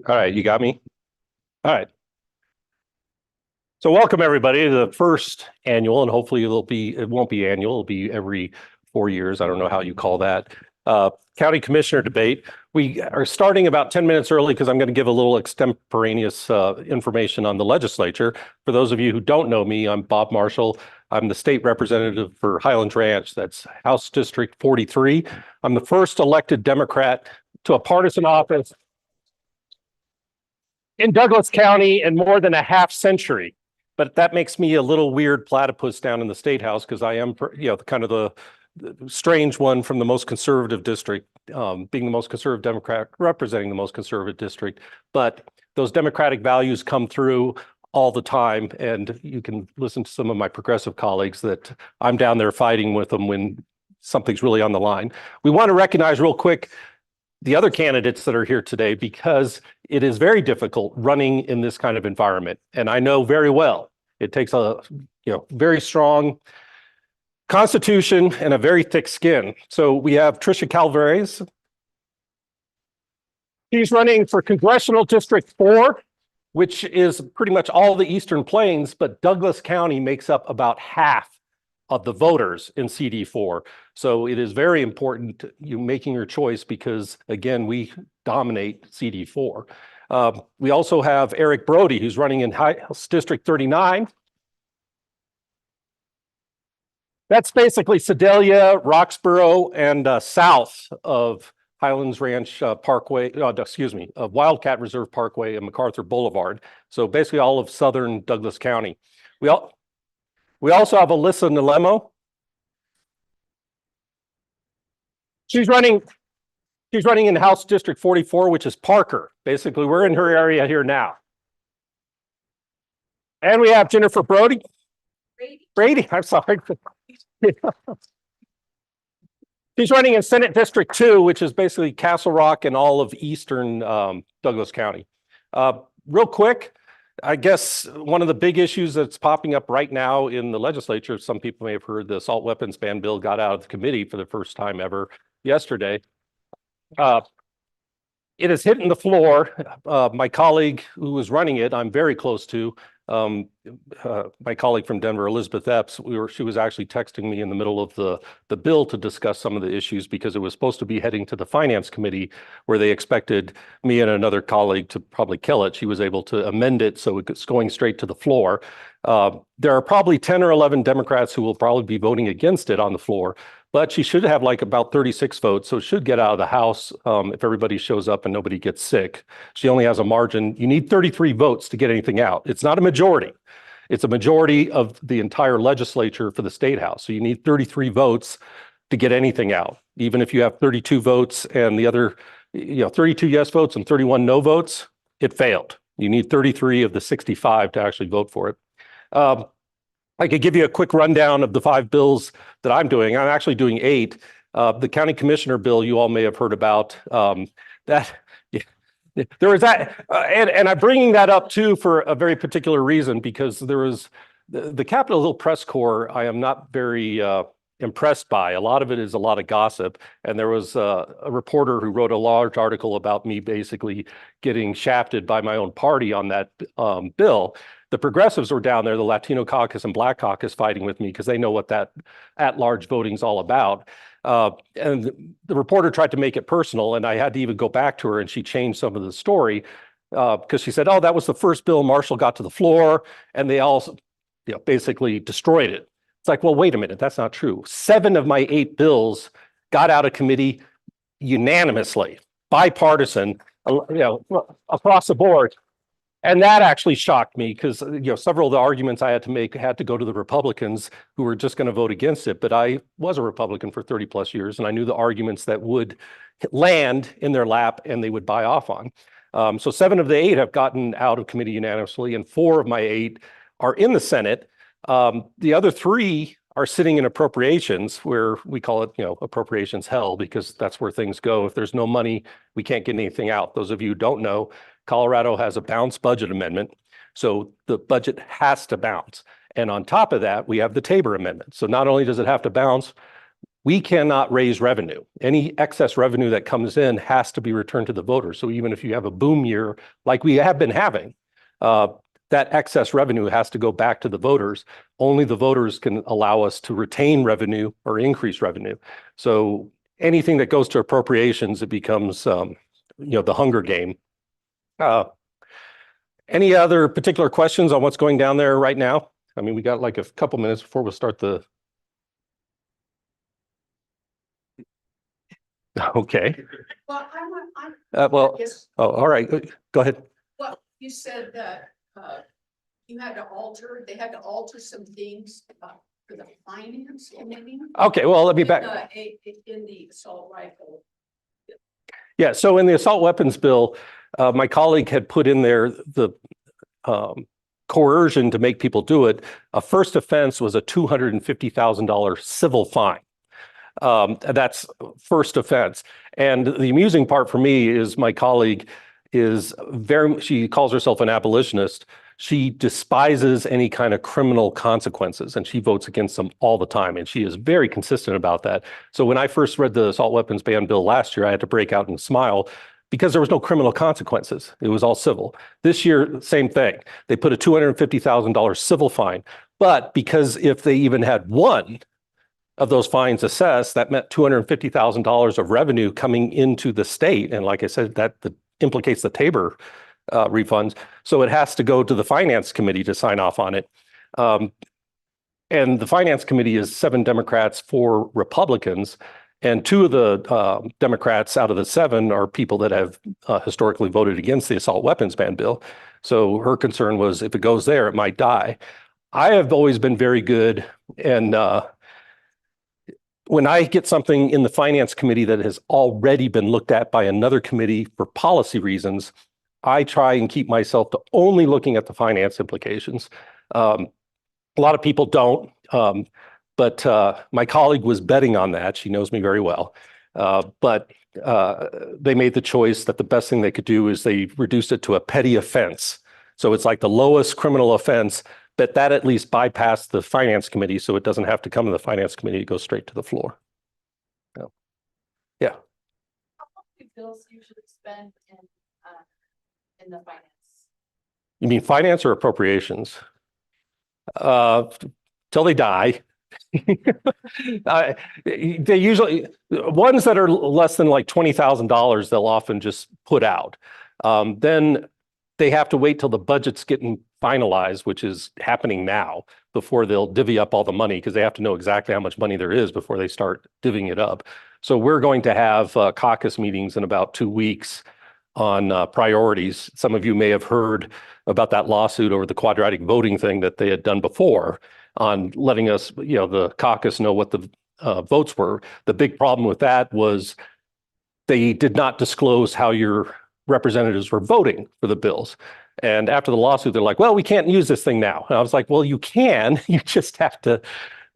All right, you got me? All right. So welcome everybody to the first annual, and hopefully it won't be annual, it'll be every 4 years. I don't know how you call that. County Commissioner debate. We are starting about 10 minutes early because I'm going to give a little extemporaneous information on the legislature. For those of you who don't know me, I'm Bob Marshall. I'm the state representative for Highlands Ranch. That's House District 43. I'm the first elected Democrat to a partisan office in Douglas County in more than a half century. But that makes me a little weird platypus down in the state house because I am, kind of the strange one from the most conservative district, being the most conservative Democrat representing the most conservative district. But those democratic values come through all the time, and you can listen to some of my progressive colleagues that I'm down there fighting with them when something's really on the line. We want to recognize real quick the other candidates that are here today because it is very difficult running in this kind of environment. And I know very well it takes a very strong constitution and a very thick skin. So we have Tricia Calvarez. She's running for Congressional District 4, which is pretty much all the Eastern Plains, but Douglas County makes up about half of the voters in CD4. So it is very important you making your choice because, again, we dominate CD4. We also have Eric Brody, who's running in House District 39. That's basically Sedalia, Roxborough, and south of Highlands Ranch Parkway, of Wildcat Reserve Parkway and MacArthur Boulevard. So basically all of southern Douglas County. We also have Alyssa Nalemo. She's running in House District 44, which is Parker. Basically, we're in her area here now. And we have Jennifer Brody. Brady, I'm sorry. She's running in Senate District 2, which is basically Castle Rock and all of eastern Douglas County. Real quick, I guess one of the big issues that's popping up right now in the legislature, some people may have heard the assault weapons ban bill got out of the committee for the first time ever yesterday. It has hit the floor. My colleague who was running it, I'm very close to, my colleague from Denver, Elizabeth Epps, she was actually texting me in the middle of the bill to discuss some of the issues because it was supposed to be heading to the Finance Committee where they expected me and another colleague to probably kill it. She was able to amend it so it's going straight to the floor. There are probably 10 or 11 Democrats who will probably be voting against it on the floor, but she should have like about 36 votes, so it should get out of the House if everybody shows up and nobody gets sick. She only has a margin. You need 33 votes to get anything out. It's not a majority. It's a majority of the entire legislature for the State House. So you need 33 votes to get anything out. Even if you have 32 votes and the other, 32 yes votes and 31 no votes, it failed. You need 33 of the 65 to actually vote for it. I could give you a quick rundown of the 5 bills that I'm doing. I'm actually doing 8. The county commissioner bill you all may have heard about. There was that, and I'm bringing that up too for a very particular reason because there was the Capitol Hill Press Corps. I am not very impressed by. A lot of it is a lot of gossip, and there was a reporter who wrote a large article about me basically getting shafted by my own party on that bill. The progressives were down there, the Latino caucus and Black caucus fighting with me because they know what that at-large voting is all about. And the reporter tried to make it personal, and I had to even go back to her, and she changed some of the story because she said, oh, that was the first bill Marshall got to the floor, and they all basically destroyed it. It's like, well, wait a minute, that's not true. 7 of my 8 bills got out of committee unanimously, bipartisan, across the board. And that actually shocked me because several of the arguments I had to make had to go to the Republicans who were just going to vote against it. But I was a Republican for 30 plus years, and I knew the arguments that would land in their lap and they would buy off on. So 7 of the 8 have gotten out of committee unanimously, and 4 of my 8 are in the Senate. The other 3 are sitting in appropriations, where we call it, appropriations hell, because that's where things go. If there's no money, we can't get anything out. Those of you who don't know, Colorado has a balanced budget amendment, so the budget has to bounce. And on top of that, we have the Tabor Amendment. So not only does it have to bounce, we cannot raise revenue. Any excess revenue that comes in has to be returned to the voters. So even if you have a boom year like we have been having, that excess revenue has to go back to the voters. Only the voters can allow us to retain revenue or increase revenue. So anything that goes to appropriations, it becomes the Hunger Game. Any other particular questions on what's going down there right now? I mean, we got like a couple minutes before we'll start the. Okay. Well, all right. Go ahead. Well, you said that they had to alter some things for the finance committee. Okay, well, let me back. In the assault rifle. Yeah, so in the assault weapons bill, my colleague had put in there the coercion to make people do it. A first offense was a $250,000 civil fine. That's first offense. And the amusing part for me is my colleague she calls herself an abolitionist. She despises any kind of criminal consequences, and she votes against them all the time. And she is very consistent about that. So when I first read the assault weapons ban bill last year, I had to break out and smile because there was no criminal consequences. It was all civil. This year, same thing. They put a $250,000 civil fine. But because if they even had one of those fines assessed, that meant $250,000 of revenue coming into the state. And like I said, that implicates the Tabor refunds. So it has to go to the finance committee to sign off on it. And the finance committee is 7 Democrats, 4 Republicans. And 2 of the Democrats out of the 7 are people that have historically voted against the assault weapons ban bill. So her concern was if it goes there, it might die. I have always been very good. And when I get something in the finance committee that has already been looked at by another committee for policy reasons, I try and keep myself to only looking at the finance implications. A lot of people don't, but my colleague was betting on that. She knows me very well. But they made the choice that the best thing they could do is they reduced it to a petty offense. So it's like the lowest criminal offense, but that at least bypassed the finance committee, so it doesn't have to come to the finance committee, it goes straight to the floor. Yeah. How much do bills usually spend in the finance? You mean finance or appropriations? Till they die. They usually, ones that are less than like $20,000, they'll often just put out. Then they have to wait till the budget's getting finalized, which is happening now, before they'll divvy up all the money, because they have to know exactly how much money there is before they start divvying it up. So we're going to have caucus meetings in about 2 weeks on priorities. Some of you may have heard about that lawsuit over the quadratic voting thing that they had done before on letting us, the caucus know what the votes were. The big problem with that was they did not disclose how your representatives were voting for the bills. And after the lawsuit, they're like, well, we can't use this thing now. And I was like, well, you can, you just have to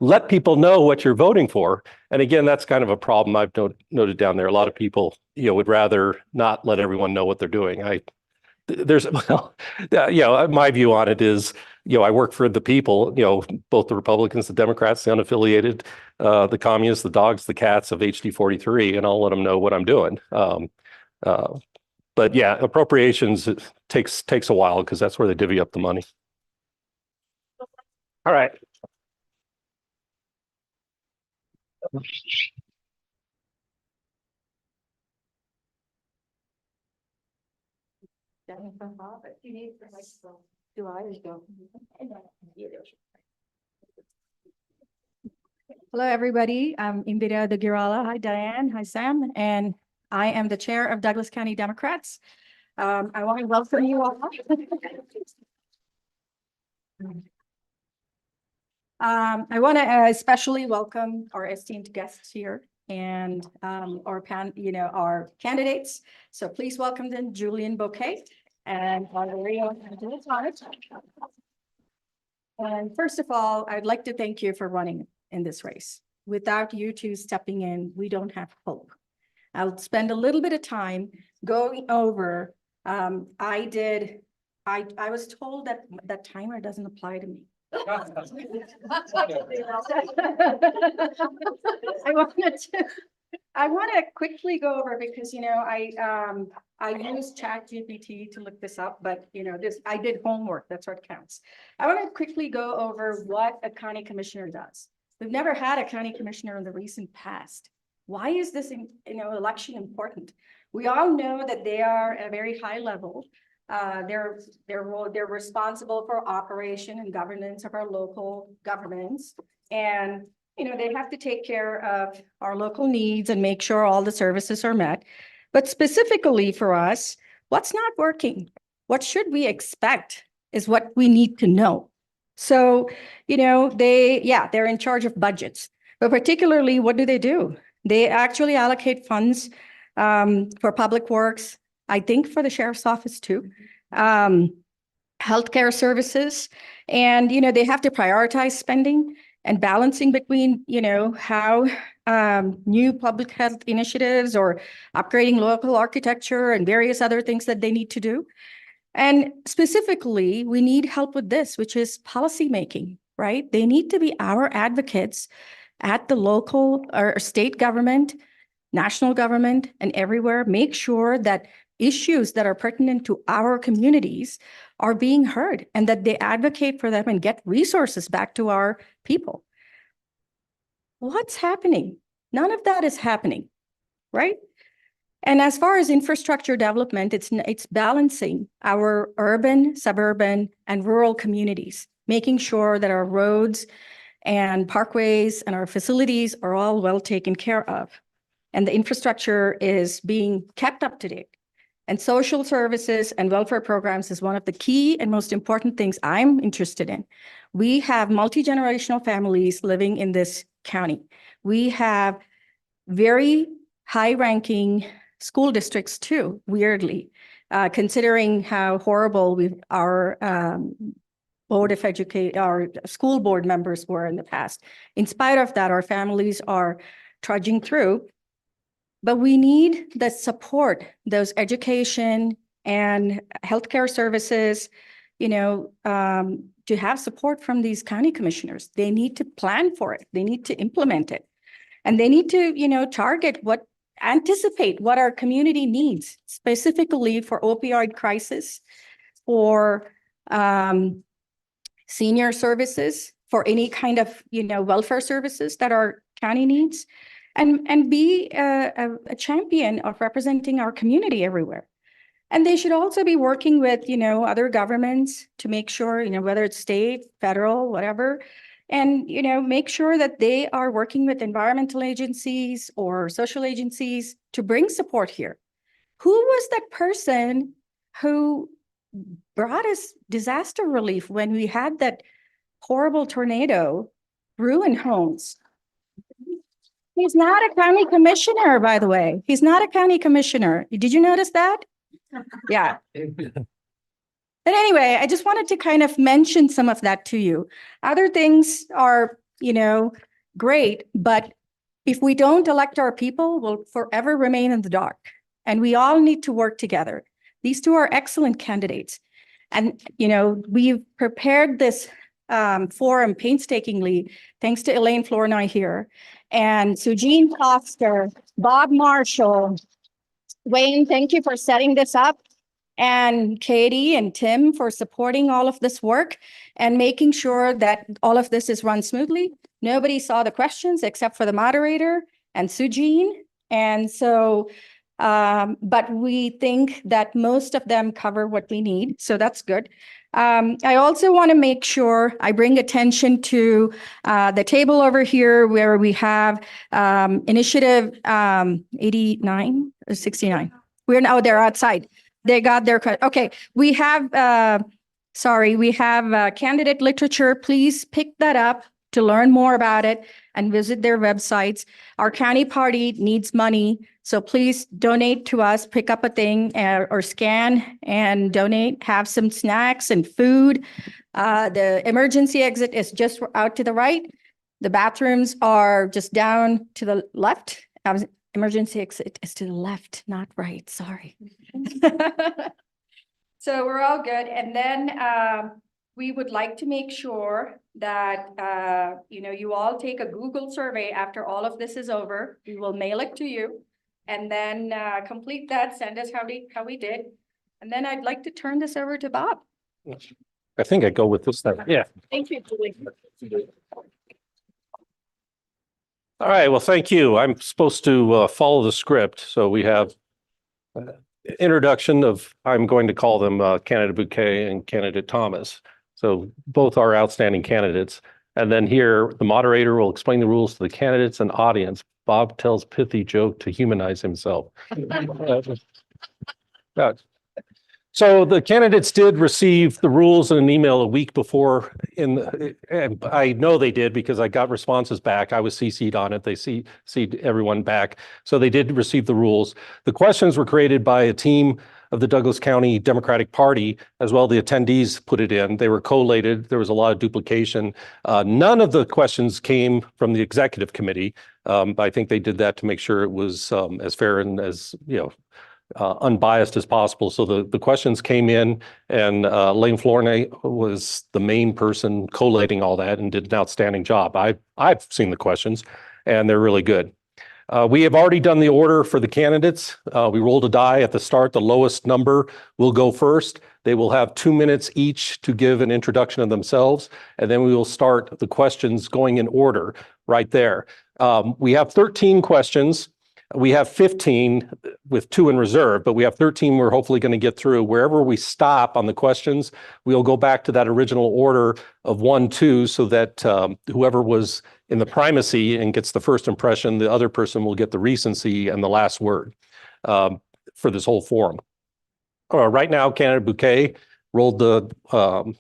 let people know what you're voting for. And again, that's kind of a problem I've noted down there. A lot of people, would rather not let everyone know what they're doing. my view on it is, I work for the people, both the Republicans, the Democrats, the unaffiliated, the communists, the dogs, the cats of HD 43, and I'll let them know what I'm doing. But yeah, appropriations, it takes a while because that's where they divvy up the money. All right. Hello, everybody. I'm Indira Dagirala. Hi, Diane. Hi, Sam. And I am the chair of Douglas County Democrats. I want to welcome you all. I want to especially welcome our esteemed guests here and our candidates. So please welcome them, Julian Bouquet and Rio. And first of all, I'd like to thank you for running in this race. Without you two stepping in, we don't have hope. I'll spend a little bit of time going over. I was told that that timer doesn't apply to me. I want to quickly go over because, I used ChatGPT to look this up, but I did homework. That's what counts. I want to quickly go over what a county commissioner does. We've never had a county commissioner in the recent past. Why is this, election important? We all know that they are at a very high level. They're responsible for operation and governance of our local governments. And, they have to take care of our local needs and make sure all the services are met. But specifically for us, what's not working? What should we expect is what we need to know. So, they're in charge of budgets, but particularly what do? They actually allocate funds for public works, I think for the sheriff's office too, healthcare services, and, they have to prioritize spending and balancing between, how new public health initiatives or upgrading local architecture and various other things that they need to do. And specifically, we need help with this, which is policymaking, right? They need to be our advocates at the local or state government, national government, and everywhere. Make sure that issues that are pertinent to our communities are being heard and that they advocate for them and get resources back to our people. What's happening? None of that is happening, right? And as far as infrastructure development, it's balancing our urban, suburban, and rural communities, making sure that our roads and parkways and our facilities are all well taken care of. And the infrastructure is being kept up to date. And social services and welfare programs is one of the key and most important things I'm interested in. We have multi-generational families living in this county. We have very high-ranking school districts too, weirdly, considering how horrible our our school board members were in the past. In spite of that, our families are trudging through, but we need the support, those education and healthcare services, to have support from these county commissioners. They need to plan for it. They need to implement it. And they need to, anticipate what our community needs, specifically for opioid crisis, for senior services, for any kind of, welfare services that our county needs, and be a champion of representing our community everywhere. And they should also be working with, other governments to make sure, whether it's state, federal, whatever, and, make sure that they are working with environmental agencies or social agencies to bring support here. Who was that person who brought us disaster relief when we had that horrible tornado ruin homes? He's not a county commissioner, by the way. He's not a county commissioner. Did you notice that? Yeah. But anyway, I just wanted to kind of mention some of that to you. Other things are, great, but if we don't elect our people, we'll forever remain in the dark. And we all need to work together. These two are excellent candidates. And, we've prepared this forum painstakingly, thanks to Elaine Flournoy here, and Sujeen Foster, Bob Marshall, Wayne, thank you for setting this up, and Katie and Tim for supporting all of this work and making sure that all of this is run smoothly. Nobody saw the questions except for the moderator and Sujeen. And so, but we think that most of them cover what we need. So that's good. I also want to make sure I bring attention to the table over here where we have initiative 89 or 69. They're outside. They got their, okay. We have, we have candidate literature. Please pick that up to learn more about it and visit their websites. Our county party needs money. So please donate to us, pick up a thing or scan and donate, have some snacks and food. The emergency exit is just out to the right. The bathrooms are just down to the left. Emergency exit is to the left, not right, sorry. So we're all good. And then we would like to make sure that, you all take a Google survey after all of this is over. We will mail it to you. And then complete that, send us how we did. And then I'd like to turn this over to Bob. I think I go with this then. Yeah. Thank you, Julie. All right, well, thank you. I'm supposed to follow the script. So we have introduction of, I'm going to call them candidate Bouquet and candidate Thomas. So both are outstanding candidates. And then here, the moderator will explain the rules to the candidates and audience. Bob tells pithy joke to humanize himself. So the candidates did receive the rules in an email a week before, and I know they did because I got responses back. I was CC'd on it. They CC'd everyone back. So they did receive the rules. The questions were created by a team of the Douglas County Democratic Party, as well. The attendees put it in. They were collated. There was a lot of duplication. None of the questions came from the executive committee. I think they did that to make sure it was as fair and as, unbiased as possible. So the questions came in, and Lane Flournoy was the main person collating all that and did an outstanding job. I've seen the questions, and they're really good. We have already done the order for the candidates. We rolled a die at the start. The lowest number will go first. They will have 2 minutes each to give an introduction of themselves, and then we will start the questions going in order right there. We have 13 questions. We have 15 with 2 in reserve, but we have 13 we're hopefully going to get through. Wherever we stop on the questions, we'll go back to that original order of 1, 2, so that whoever was in the primacy and gets the first impression, the other person will get the recency and the last word for this whole forum. Right now, candidate Bouquet rolled the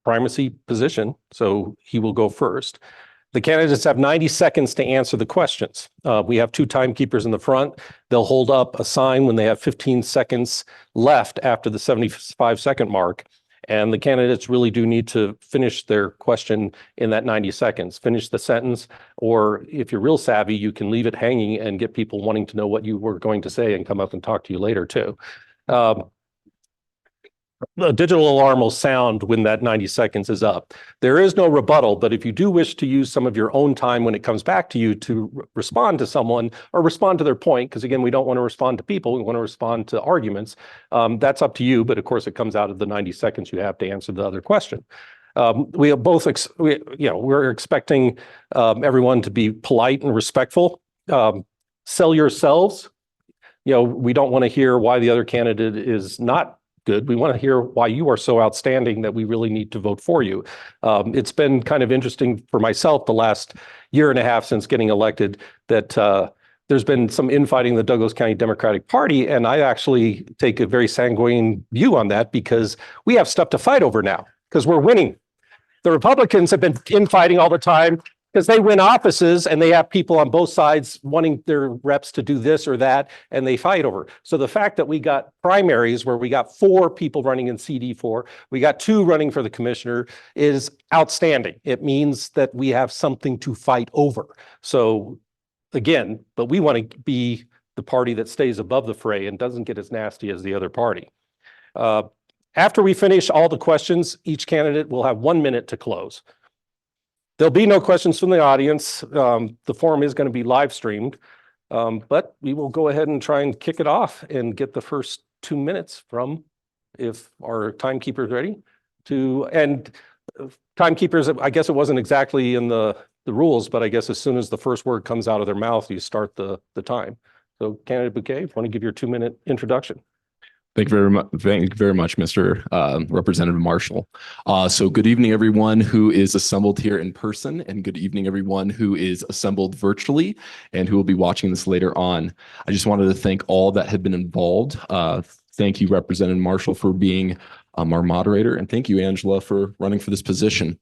primacy position, so he will go first. The candidates have 90 seconds to answer the questions. We have 2 timekeepers in the front. They'll hold up a sign when they have 15 seconds left after the 75-second mark. And the candidates really do need to finish their question in that 90 seconds, finish the sentence, or if you're real savvy, you can leave it hanging and get people wanting to know what you were going to say and come up and talk to you later too. The digital alarm will sound when that 90 seconds is up. There is no rebuttal, but if you do wish to use some of your own time when it comes back to you to respond to someone or respond to their point, because again, we don't want to respond to people, we want to respond to arguments, that's up to you, but of course it comes out of the 90 seconds you have to answer the other question. We have both, we're expecting everyone to be polite and respectful. Sell yourselves. We don't want to hear why the other candidate is not good. We want to hear why you are so outstanding that we really need to vote for you. It's been kind of interesting for myself the last year and a half since getting elected that there's been some infighting in the Douglas County Democratic Party, and I actually take a very sanguine view on that because we have stuff to fight over now because we're winning. The Republicans have been infighting all the time because they win offices and they have people on both sides wanting their reps to do this or that, and they fight over. So the fact that we got primaries where we got 4 people running in CD4, we got 2 running for the commissioner is outstanding. It means that we have something to fight over. So again, but we want to be the party that stays above the fray and doesn't get as nasty as the other party. After we finish all the questions, each candidate will have 1 minute to close. There'll be no questions from the audience. The forum is going to be live streamed, but we will go ahead and try and kick it off and get the first 2 minutes from, if our timekeeper is ready and timekeepers, I guess it wasn't exactly in the rules, but I guess as soon as the first word comes out of their mouth, you start the time. So candidate Bouquet, if you want to give your 2-minute introduction. Thank you very much. Thank you very much, Mr. Representative Marshall. So good evening, everyone who is assembled here in person, and good evening, everyone who is assembled virtually and who will be watching this later on. I just wanted to thank all that have been involved. Thank you, Representative Marshall, for being our moderator, and thank you, Angela, for running for this position.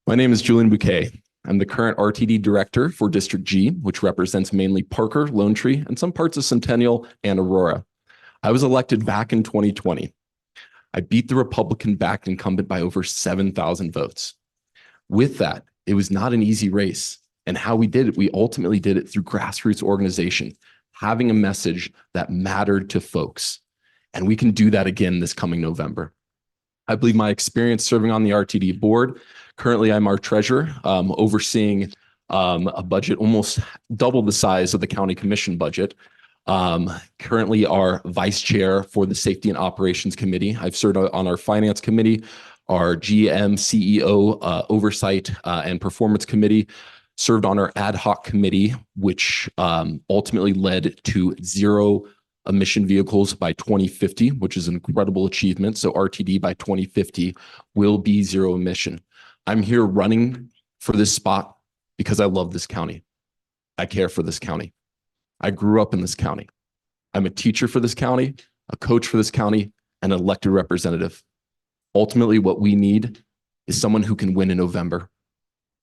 My name is Julian Bouquet. I'm the current RTD director for District G, which represents mainly Parker, Lone Tree, and some parts of Centennial and Aurora. I was elected back in 2020. I beat the Republican-backed incumbent by over 7,000 votes. With that, it was not an easy race. And how we did it, we ultimately did it through grassroots organization, having a message that mattered to folks. And we can do that again this coming November. I believe my experience serving on the RTD board, currently I'm our treasurer, overseeing a budget almost double the size of the county commission budget. Currently our vice chair for the Safety and Operations Committee. I've served on our finance committee, our GM, CEO oversight and performance committee, served on our ad hoc committee, which ultimately led to zero emission vehicles by 2050, which is an incredible achievement. So RTD by 2050 will be zero emission. I'm here running for this spot because I love this county. I care for this county. I grew up in this county. I'm a teacher for this county, a coach for this county, and an elected representative. Ultimately, what we need is someone who can win in November.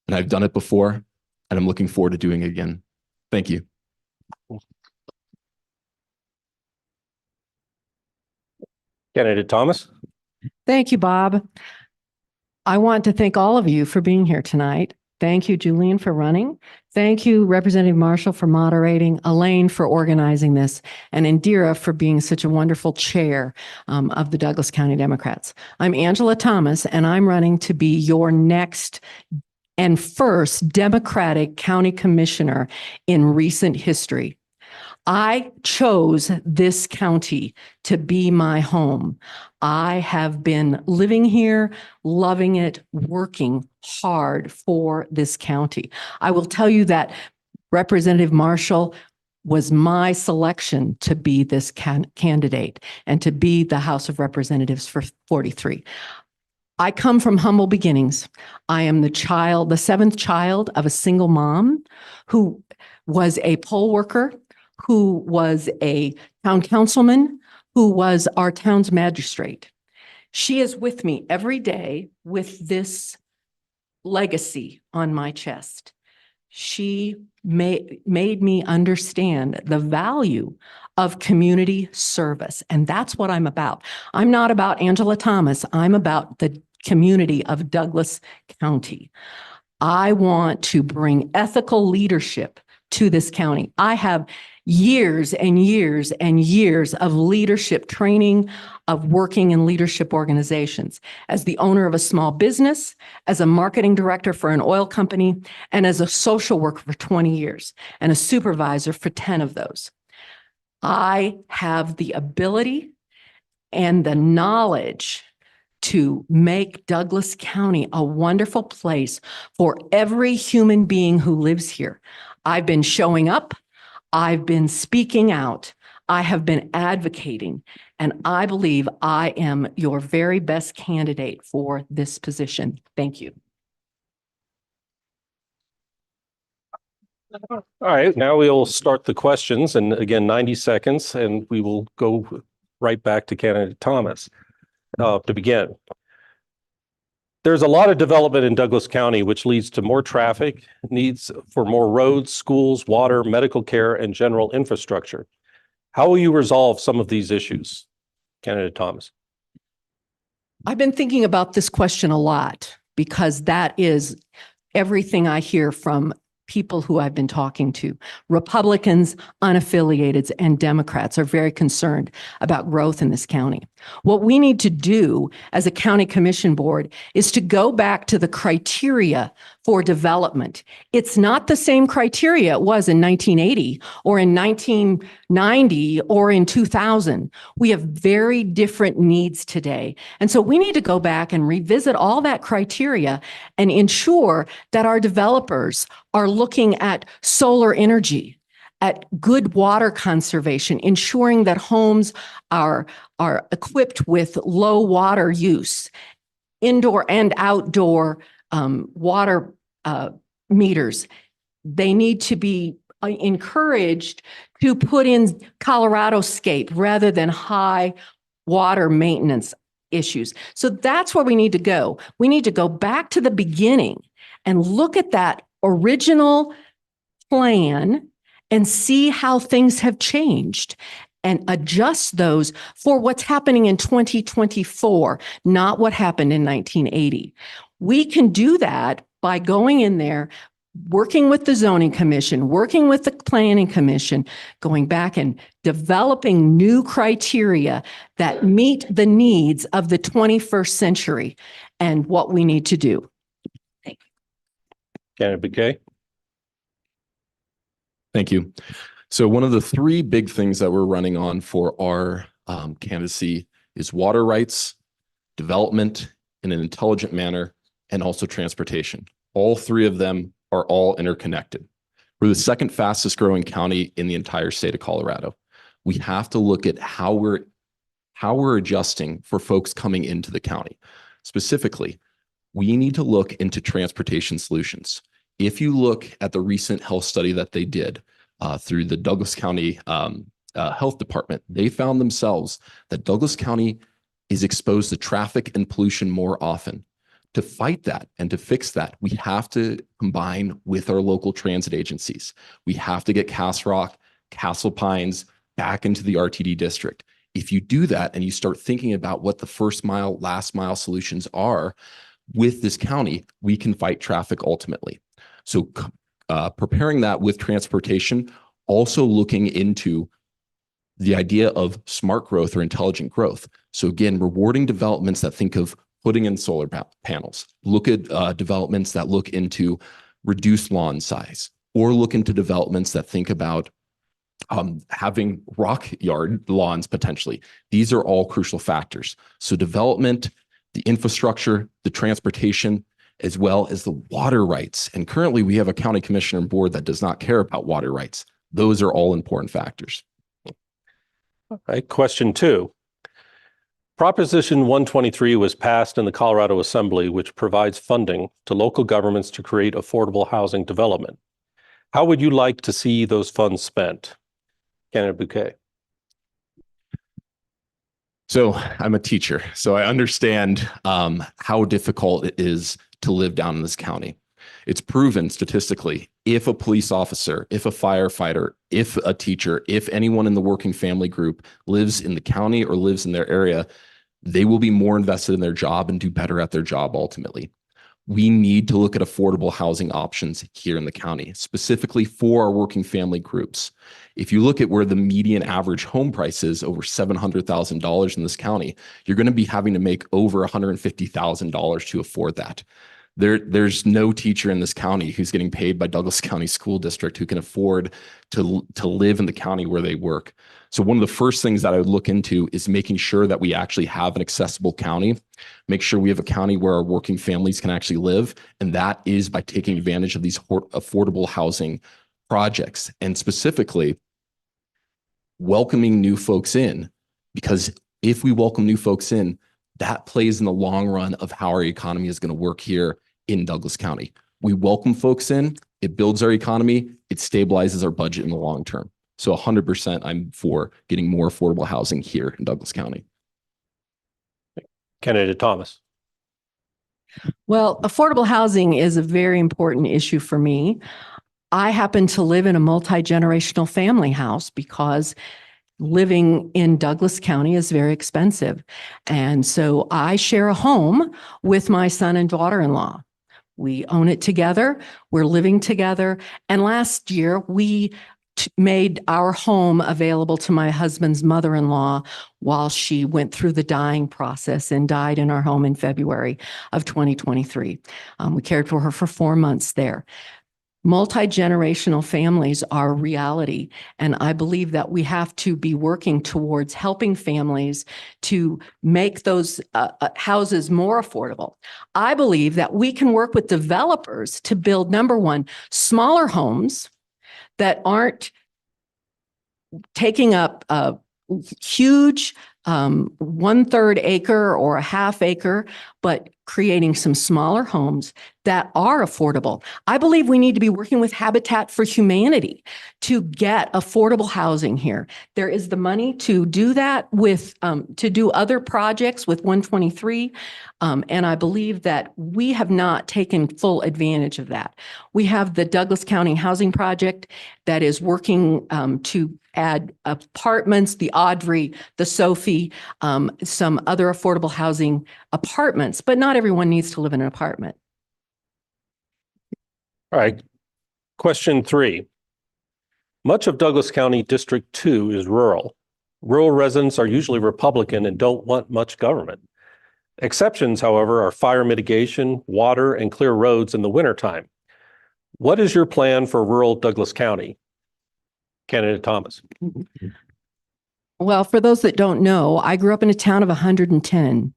And I've done it before, and I'm looking forward to doing it again. Thank you. Candidate Thomas? Thank you, Bob. I want to thank all of you for being here tonight. Thank you, Julian, for running. Thank you, Representative Marshall, for moderating, Elaine for organizing this, and Indira for being such a wonderful chair of the Douglas County Democrats. I'm Angela Thomas, and I'm running to be your next and first Democratic County Commissioner in recent history. I chose this county to be my home. I have been living here, loving it, working hard for this county. I will tell you that Representative Marshall was my selection to be this candidate and to be the House of Representatives for 43. I come from humble beginnings. I am the seventh child of a single mom who was a poll worker, who was a town councilman, who was our town's magistrate. She is with me every day with this legacy on my chest. She made me understand the value of community service, and that's what I'm about. I'm not about Angela Thomas. I'm about the community of Douglas County. I want to bring ethical leadership to this county. I have years and years and years of leadership training, of working in leadership organizations as the owner of a small business, as a marketing director for an oil company, and as a social worker for 20 years and a supervisor for 10 of those. I have the ability and the knowledge to make Douglas County a wonderful place for every human being who lives here. I've been showing up. I've been speaking out. I have been advocating, and I believe I am your very best candidate for this position. Thank you. All right, now we will start the questions, and again, 90 seconds, and we will go right back to candidate Thomas to begin. There's a lot of development in Douglas County, which leads to more traffic, needs for more roads, schools, water, medical care, and general infrastructure. How will you resolve some of these issues, candidate Thomas? I've been thinking about this question a lot because that is everything I hear from people who I've been talking to. Republicans, unaffiliated, and Democrats are very concerned about growth in this county. What we need to do as a county commission board is to go back to the criteria for development. It's not the same criteria it was in 1980 or in 1990 or in 2000. We have very different needs today. And so we need to go back and revisit all that criteria and ensure that our developers are looking at solar energy, at good water conservation, ensuring that homes are equipped with low water use, indoor and outdoor water meters. They need to be encouraged to put in Colorado-scape rather than high water maintenance issues. So that's where we need to go. We need to go back to the beginning and look at that original plan and see how things have changed and adjust those for what's happening in 2024, not what happened in 1980. We can do that by going in there working with the zoning commission, working with the planning commission, going back and developing new criteria that meet the needs of the 21st century and what we need to do. Candidate Bouquet? Thank you. So one of the three big things that we're running on for our candidacy is water rights, development in an intelligent manner, and also transportation. All three of them are all interconnected. We're the second fastest growing county in the entire state of Colorado. We have to look at how we're adjusting for folks coming into the county. Specifically, we need to look into transportation solutions. If you look at the recent health study that they did through the Douglas County Health Department, they found themselves that Douglas County is exposed to traffic and pollution more often. To fight that and to fix that, we have to combine with our local transit agencies. We have to get Castle Rock, Castle Pines back into the RTD district. If you do that and you start thinking about what the first mile, last mile solutions are with this county, we can fight traffic ultimately. So preparing that with transportation, also looking into the idea of smart growth or intelligent growth. So again, rewarding developments that think of putting in solar panels, look at developments that look into reduced lawn size, or look into developments that think about having rock yard lawns potentially. These are all crucial factors. So development, the infrastructure, the transportation, as well as the water rights. And currently we have a county commissioner and board that does not care about water rights. Those are all important factors. All right, question 2. Proposition 123 was passed in the Colorado Assembly, which provides funding to local governments to create affordable housing development. How would you like to see those funds spent? Candidate Bouquet. So I'm a teacher, so I understand how difficult it is to live down in this county. It's proven statistically, if a police officer, if a firefighter, if a teacher, if anyone in the working family group lives in the county or lives in their area, they will be more invested in their job and do better at their job ultimately. We need to look at affordable housing options here in the county, specifically for our working family groups. If you look at where the median average home price is over $700,000 in this county, you're going to be having to make over $150,000 to afford that. There's no teacher in this county who's getting paid by Douglas County School District who can afford to live in the county where they work. So one of the first things that I would look into is making sure that we actually have an accessible county, make sure we have a county where our working families can actually live. And that is by taking advantage of these affordable housing projects and specifically welcoming new folks in, because if we welcome new folks in, that plays in the long run of how our economy is going to work here in Douglas County. We welcome folks in, it builds our economy, it stabilizes our budget in the long term. So 100% I'm for getting more affordable housing here in Douglas County. Candidate Thomas. Well, affordable housing is a very important issue for me. I happen to live in a multi-generational family house because living in Douglas County is very expensive. And so I share a home with my son and daughter-in-law. We own it together. We're living together. And last year we made our home available to my husband's mother-in-law while she went through the dying process and died in our home in February of 2023. We cared for her for 4 months there. Multi-generational families are a reality, and I believe that we have to be working towards helping families to make those houses more affordable. I believe that we can work with developers to build, number one, smaller homes that aren't taking up a huge 1/3 acre or a half acre, but creating some smaller homes that are affordable. I believe we need to be working with Habitat for Humanity to get affordable housing here. There is the money to do that with, to do other projects with 123. And I believe that we have not taken full advantage of that. We have the Douglas County Housing Project that is working to add apartments, the Audrey, the Sophie, some other affordable housing apartments, but not everyone needs to live in an apartment. All right, Question 3. Much of Douglas County District 2 is rural. Rural residents are usually Republican and don't want much government. Exceptions, however, are fire mitigation, water, and clear roads in the wintertime. What is your plan for rural Douglas County? Candidate Thomas. Well, for those that don't know, I grew up in a town of 110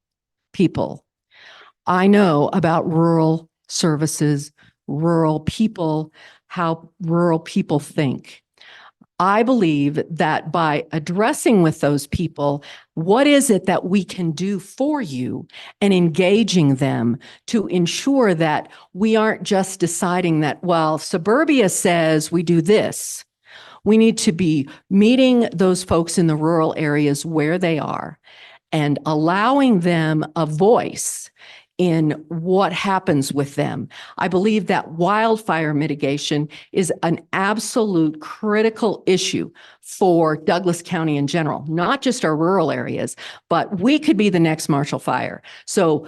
people. I know about rural services, rural people, how rural people think. I believe that by addressing with those people, what is it that we can do for you and engaging them to ensure that we aren't just deciding that, well, suburbia says we do this. We need to be meeting those folks in the rural areas where they are and allowing them a voice in what happens with them. I believe that wildfire mitigation is an absolute critical issue for Douglas County in general, not just our rural areas, but we could be the next Marshall Fire. So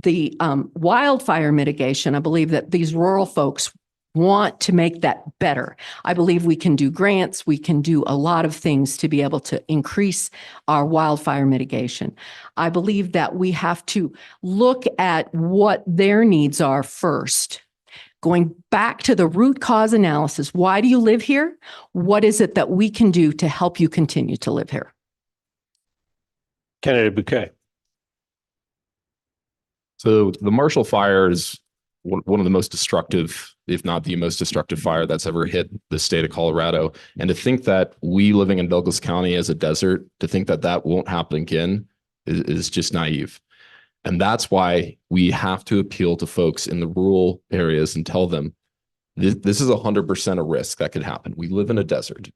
the wildfire mitigation, I believe that these rural folks want to make that better. I believe we can do grants. We can do a lot of things to be able to increase our wildfire mitigation. I believe that we have to look at what their needs are first. Going back to the root cause analysis, why do you live here? What is it that we can do to help you continue to live here? Candidate Bouquet. So the Marshall Fire is one of the most destructive, if not the most destructive fire that's ever hit the state of Colorado. And to think that we living in Douglas County as a desert, to think that that won't happen again is just naive. And that's why we have to appeal to folks in the rural areas and tell them this is 100% a risk that could happen. We live in a desert.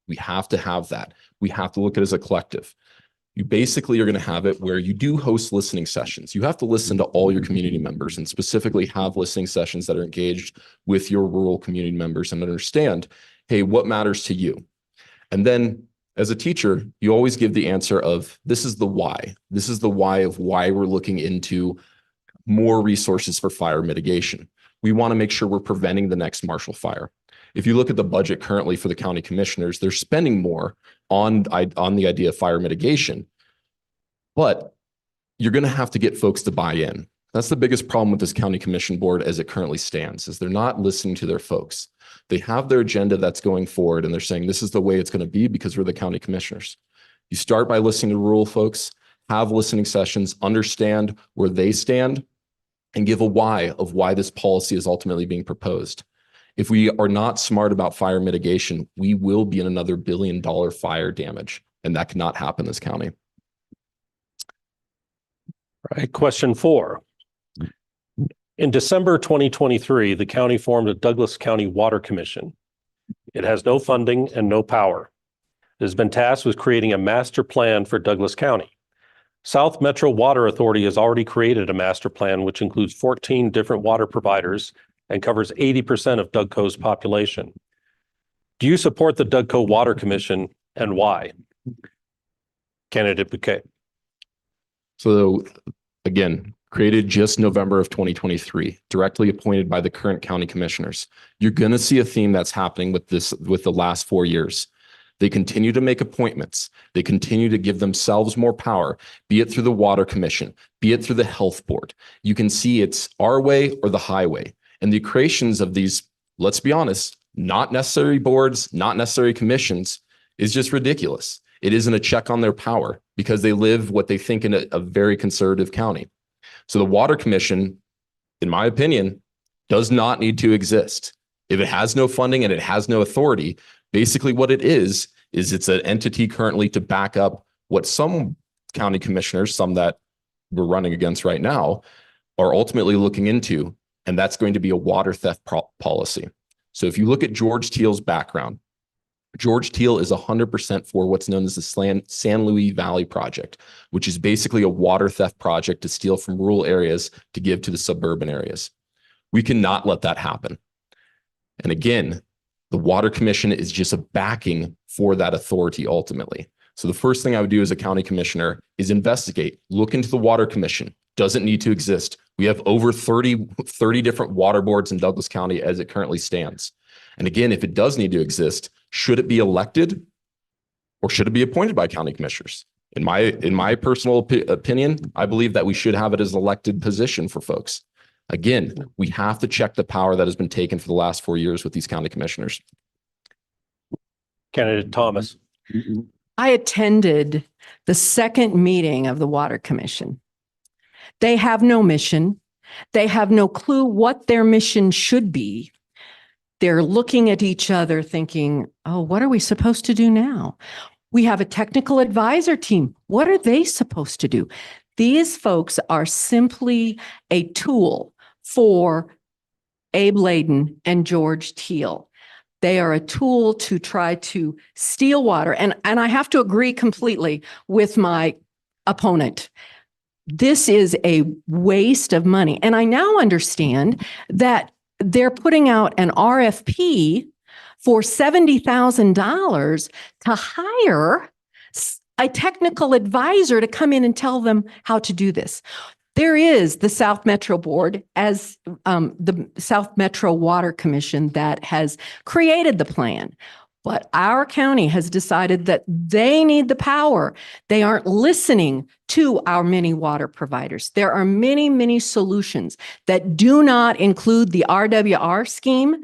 We have to have that. We have to look at it as a collective. You basically are going to have it where you do host listening sessions. You have to listen to all your community members and specifically have listening sessions that are engaged with your rural community members and understand, hey, what matters to you? And then as a teacher, you always give the answer of this is the why. This is the why of why we're looking into more resources for fire mitigation. We want to make sure we're preventing the next Marshall Fire. If you look at the budget currently for the county commissioners, they're spending more on the idea of fire mitigation, but you're going to have to get folks to buy in. That's the biggest problem with this county commission board as it currently stands, is they're not listening to their folks. They have their agenda that's going forward and they're saying this is the way it's going to be because we're the county commissioners. You start by listening to rural folks, have listening sessions, understand where they stand, and give a why of why this policy is ultimately being proposed. If we are not smart about fire mitigation, we will be in another $1 billion fire damage, and that cannot happen in this county. All right, question 4. In December 2023, the county formed a Douglas County Water Commission. It has no funding and no power. It has been tasked with creating a master plan for Douglas County. South Metro Water Authority has already created a master plan, which includes 14 different water providers and covers 80% of Dougco's population. Do you support the Dougco Water Commission and why? Candidate Bouquet. So again, created just November of 2023, directly appointed by the current county commissioners. You're going to see a theme that's happening with the last 4 years. They continue to make appointments. They continue to give themselves more power, be it through the Water Commission, be it through the Health Board. You can see it's our way or the highway. And the creations of these, let's be honest, not necessary boards, not necessary commissions, is just ridiculous. It isn't a check on their power because they live what they think in a very conservative county. So the Water Commission, in my opinion, does not need to exist. If it has no funding and it has no authority, basically what it is it's an entity currently to back up what some county commissioners, some that we're running against right now, are ultimately looking into, and that's going to be a water theft policy. So if you look at George Teal's background, George Teal is 100% for what's known as the San Luis Valley Project, which is basically a water theft project to steal from rural areas to give to the suburban areas. We cannot let that happen. And again, the Water Commission is just a backing for that authority ultimately. So the first thing I would do as a county commissioner is investigate, look into the Water Commission. Doesn't need to exist. We have over 30 different water boards in Douglas County as it currently stands. And again, if it does need to exist, should it be elected or should it be appointed by county commissioners? In my personal opinion, I believe that we should have it as an elected position for folks. Again, we have to check the power that has been taken for the last 4 years with these county commissioners. Candidate Thomas. I attended the second meeting of the Water Commission. They have no mission. They have no clue what their mission should be. They're looking at each other thinking, oh, what are we supposed to do now? We have a technical advisor team. What are they supposed to do? These folks are simply a tool for Abe Layden and George Teal. They are a tool to try to steal water. And I have to agree completely with my opponent. This is a waste of money. And I now understand that they're putting out an RFP for $70,000 to hire a technical advisor to come in and tell them how to do this. There is the South Metro Board as the South Metro Water Commission that has created the plan. But our county has decided that they need the power. They aren't listening to our many water providers. There are many, many solutions that do not include the RWR scheme.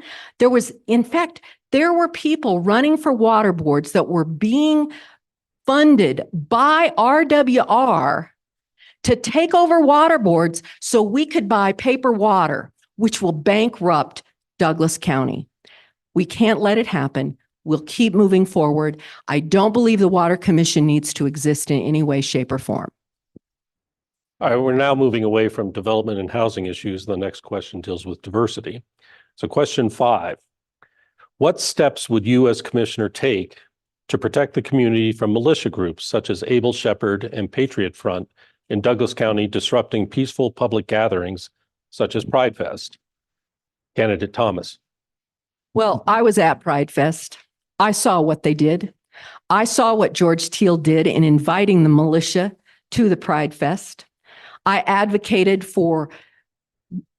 In fact, there were people running for water boards that were being funded by RWR to take over water boards so we could buy paper water, which will bankrupt Douglas County. We can't let it happen. We'll keep moving forward. I don't believe the Water Commission needs to exist in any way, shape, or form. All right, we're now moving away from development and housing issues. The next question deals with diversity. So question 5, what steps would you as commissioner take to protect the community from militia groups such as Able Shepherd and Patriot Front in Douglas County disrupting peaceful public gatherings such as Pride Fest? Candidate Thomas. Well, I was at Pride Fest. I saw what they did. I saw what George Teal did in inviting the militia to the Pride Fest. I advocated for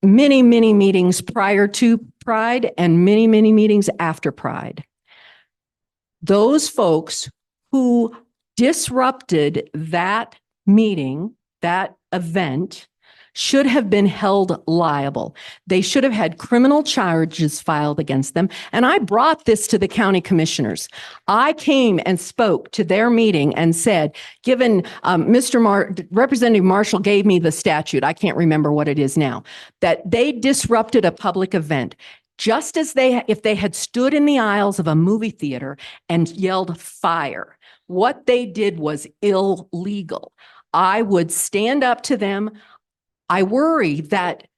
many, many meetings prior to Pride and many, many meetings after Pride. Those folks who disrupted that meeting, that event, should have been held liable. They should have had criminal charges filed against them. And I brought this to the county commissioners. I came and spoke to their meeting and said, given Representative Marshall gave me the statute, I can't remember what it is now, that they disrupted a public event. Just as if they had stood in the aisles of a movie theater and yelled fire, what they did was illegal. I would stand up to them. I worry that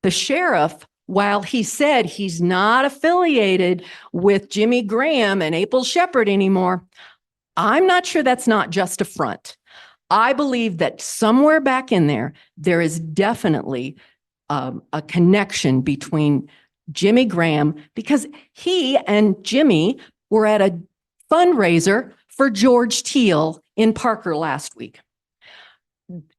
the sheriff, while he said he's not affiliated with Jimmy Graham and Able Shepherd anymore, I'm not sure that's not just a front. I believe that somewhere back in there is definitely a connection between Jimmy Graham, because he and Jimmy were at a fundraiser for George Teal in Parker last week.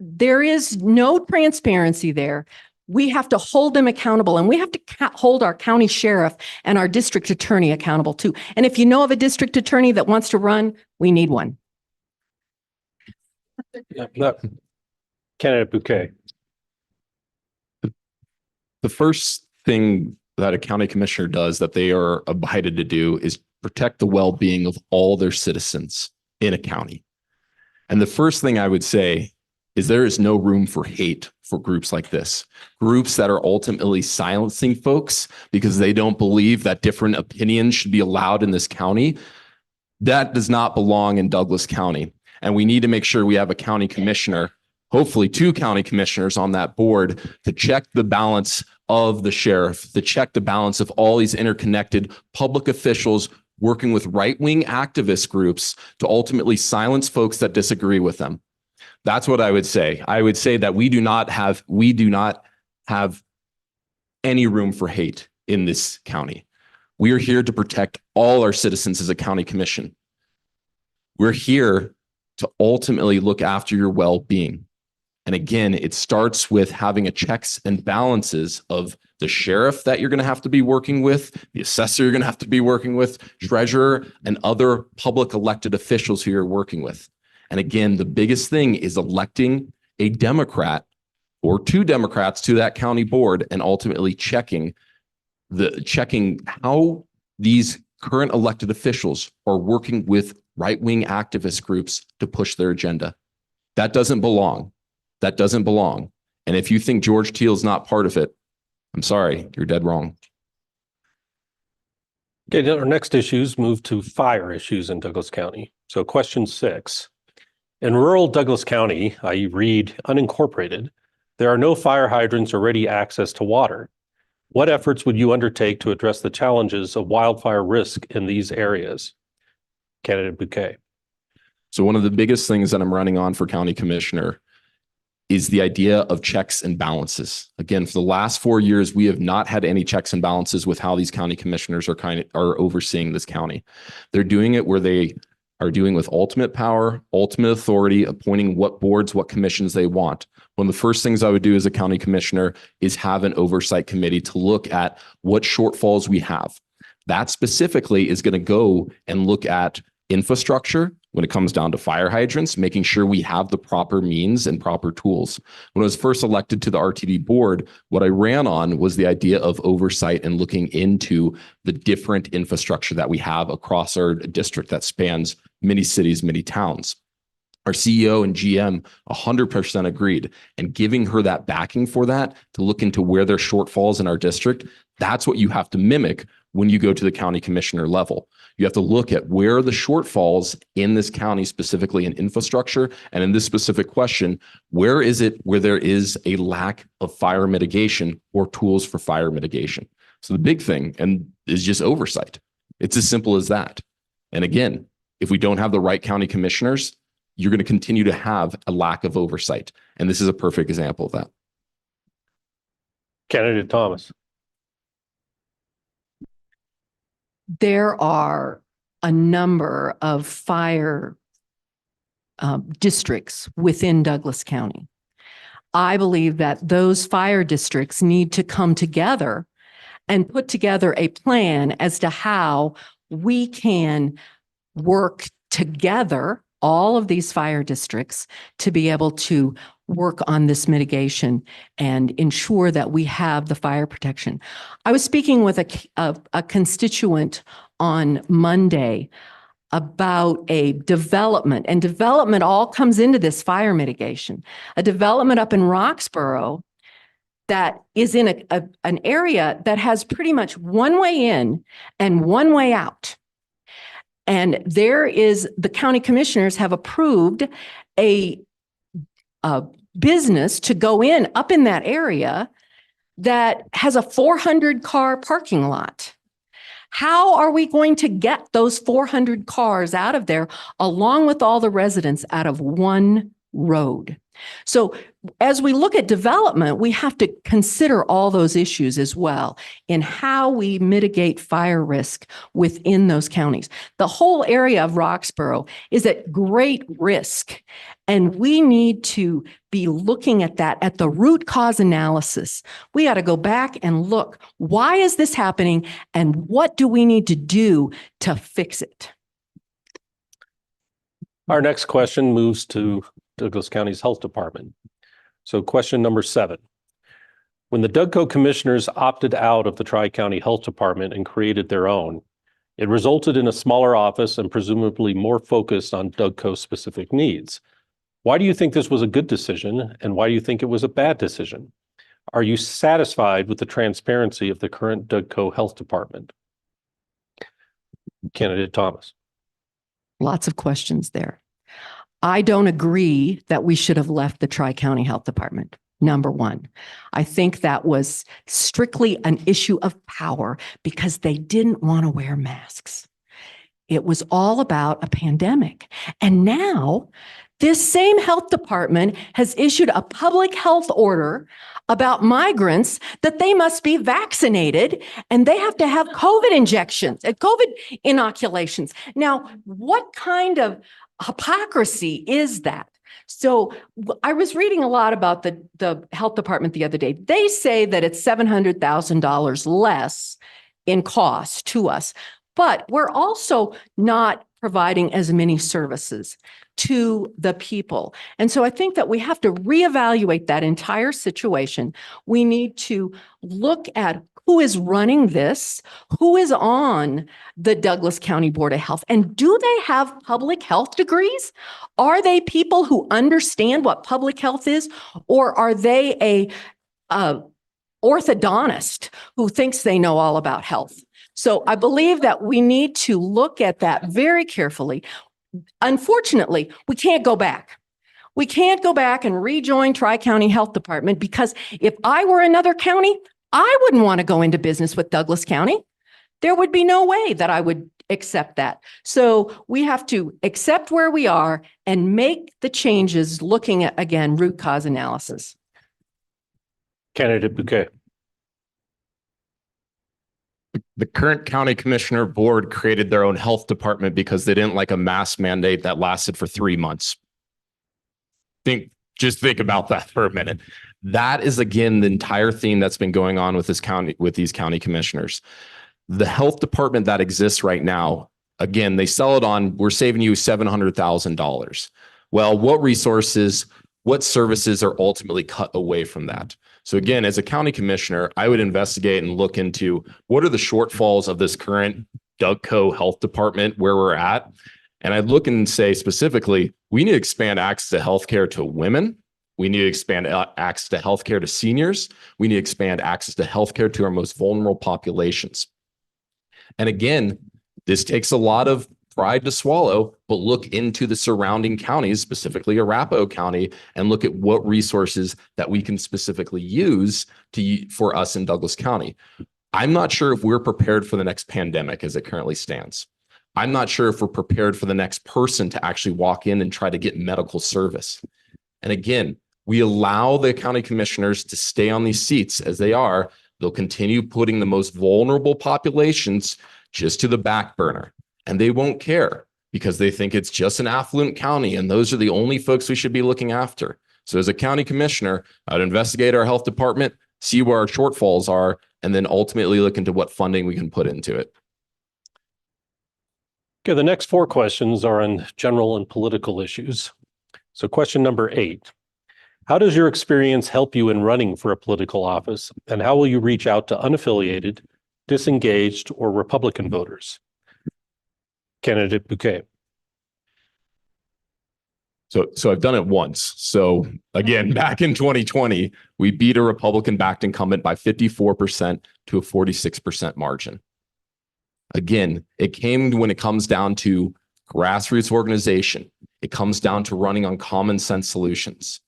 There is no transparency there. We have to hold them accountable, and we have to hold our county sheriff and our district attorney accountable too. And if you know of a district attorney that wants to run, we need one. Candidate Bouquet. The first thing that a county commissioner does that they are abided to do is protect the well-being of all their citizens in a county. And the first thing I would say is there is no room for hate for groups like this, groups that are ultimately silencing folks because they don't believe that different opinions should be allowed in this county. That does not belong in Douglas County. And we need to make sure we have a county commissioner, hopefully 2 county commissioners on that board, to check the balance of the sheriff, to check the balance of all these interconnected public officials working with right-wing activist groups to ultimately silence folks that disagree with them. That's what I would say. I would say that we do not have any room for hate in this county. We are here to protect all our citizens as a county commission. We're here to ultimately look after your well-being. And again, it starts with having a checks and balances of the sheriff that you're going to have to be working with, the assessor you're going to have to be working with, treasurer, and other public elected officials who you're working with. And again, the biggest thing is electing a Democrat or two Democrats to that county board and ultimately checking how these current elected officials are working with right-wing activist groups to push their agenda. That doesn't belong. That doesn't belong. And if you think George Teal is not part of it, I'm sorry, you're dead wrong. Okay, our next issues move to fire issues in Douglas County. So question 6. In rural Douglas County, i.e. Reed unincorporated, there are no fire hydrants or ready access to water. What efforts would you undertake to address the challenges of wildfire risk in these areas? Candidate Bouquet. So one of the biggest things that I'm running on for county commissioner is the idea of checks and balances. Again, for the last 4 years, we have not had any checks and balances with how these county commissioners are overseeing this county. They're doing it where they are doing with ultimate power, ultimate authority, appointing what boards, what commissions they want. One of the first things I would do as a county commissioner is have an oversight committee to look at what shortfalls we have. That specifically is going to go and look at infrastructure when it comes down to fire hydrants, making sure we have the proper means and proper tools. When I was first elected to the RTD board, what I ran on was the idea of oversight and looking into the different infrastructure that we have across our district that spans many cities, many towns. Our CEO and GM 100% agreed, and giving her that backing for that to look into where there are shortfalls in our district, that's what you have to mimic when you go to the county commissioner level. You have to look at where are the shortfalls in this county, specifically in infrastructure. And in this specific question, where is it where there is a lack of fire mitigation or tools for fire mitigation? So the big thing is just oversight. It's as simple as that. And again, if we don't have the right county commissioners, you're going to continue to have a lack of oversight. And this is a perfect example of that. Candidate Thomas. There are a number of fire districts within Douglas County. I believe that those fire districts need to come together and put together a plan as to how we can work together, all of these fire districts, to be able to work on this mitigation and ensure that we have the fire protection. I was speaking with a constituent on Monday about a development, and development all comes into this fire mitigation. A development up in Roxborough that is in an area that has pretty much one way in and one way out. And the county commissioners have approved a business to go in up in that area that has a 400-car parking lot. How are we going to get those 400 cars out of there along with all the residents out of one road? So as we look at development, we have to consider all those issues as well in how we mitigate fire risk within those counties. The whole area of Roxborough is at great risk, and we need to be looking at that at the root cause analysis. We got to go back and look, why is this happening and what do we need to do to fix it? Our next question moves to Douglas County's Health Department. So question number 7. When the DougCo commissioners opted out of the Tri-County Health Department and created their own, it resulted in a smaller office and presumably more focused on DougCo specific needs. Why do you think this was a good decision, and why do you think it was a bad decision? Are you satisfied with the transparency of the current DougCo Health Department? Candidate Thomas. Lots of questions there. I don't agree that we should have left the Tri-County Health Department. Number one, I think that was strictly an issue of power because they didn't want to wear masks. It was all about a pandemic. And now this same health department has issued a public health order about migrants that they must be vaccinated and they have to have COVID injections, COVID inoculations. Now, what kind of hypocrisy is that? So I was reading a lot about the health department the other day. They say that it's $700,000 less in cost to us, but we're also not providing as many services to the people. And so I think that we have to reevaluate that entire situation. We need to look at who is running this, who is on the Douglas County Board of Health, and do they have public health degrees? Are they people who understand what public health is, or are they a orthodontist who thinks they know all about health? So I believe that we need to look at that very carefully. Unfortunately, we can't go back. We can't go back and rejoin Tri-County Health Department, because if I were another county, I wouldn't want to go into business with Douglas County. There would be no way that I would accept that. So we have to accept where we are and make the changes, looking at, again, root cause analysis. Candidate Bouquet. The current county commissioner board created their own health department because they didn't like a mask mandate that lasted for 3 months. Just think about that for a minute. That is, again, the entire theme that's been going on with this county, with these county commissioners. The health department that exists right now, again, they sell it on, we're saving you $700,000. Well, what resources, what services are ultimately cut away from that? So again, as a county commissioner, I would investigate and look into what are the shortfalls of this current DougCo health department where we're at. And I'd look and say specifically, we need to expand access to healthcare to women. We need to expand access to healthcare to seniors. We need to expand access to healthcare to our most vulnerable populations. And again, this takes a lot of pride to swallow, but look into the surrounding counties, specifically Arapahoe County, and look at what resources that we can specifically use for us in Douglas County. I'm not sure if we're prepared for the next pandemic as it currently stands. I'm not sure if we're prepared for the next person to actually walk in and try to get medical service. And again, we allow the county commissioners to stay on these seats as they are. They'll continue putting the most vulnerable populations just to the back burner. And they won't care because they think it's just an affluent county and those are the only folks we should be looking after. So as a county commissioner, I'd investigate our health department, see where our shortfalls are, and then ultimately look into what funding we can put into it. Okay, the next 4 questions are on general and political issues. So question number 8. How does your experience help you in running for a political office, and how will you reach out to unaffiliated, disengaged, or Republican voters? Candidate Bouquet. So I've done it once. So again, back in 2020, we beat a Republican-backed incumbent by 54% to a 46% margin. Again, it came when it comes down to grassroots organization. It comes down to running on common sense solutions.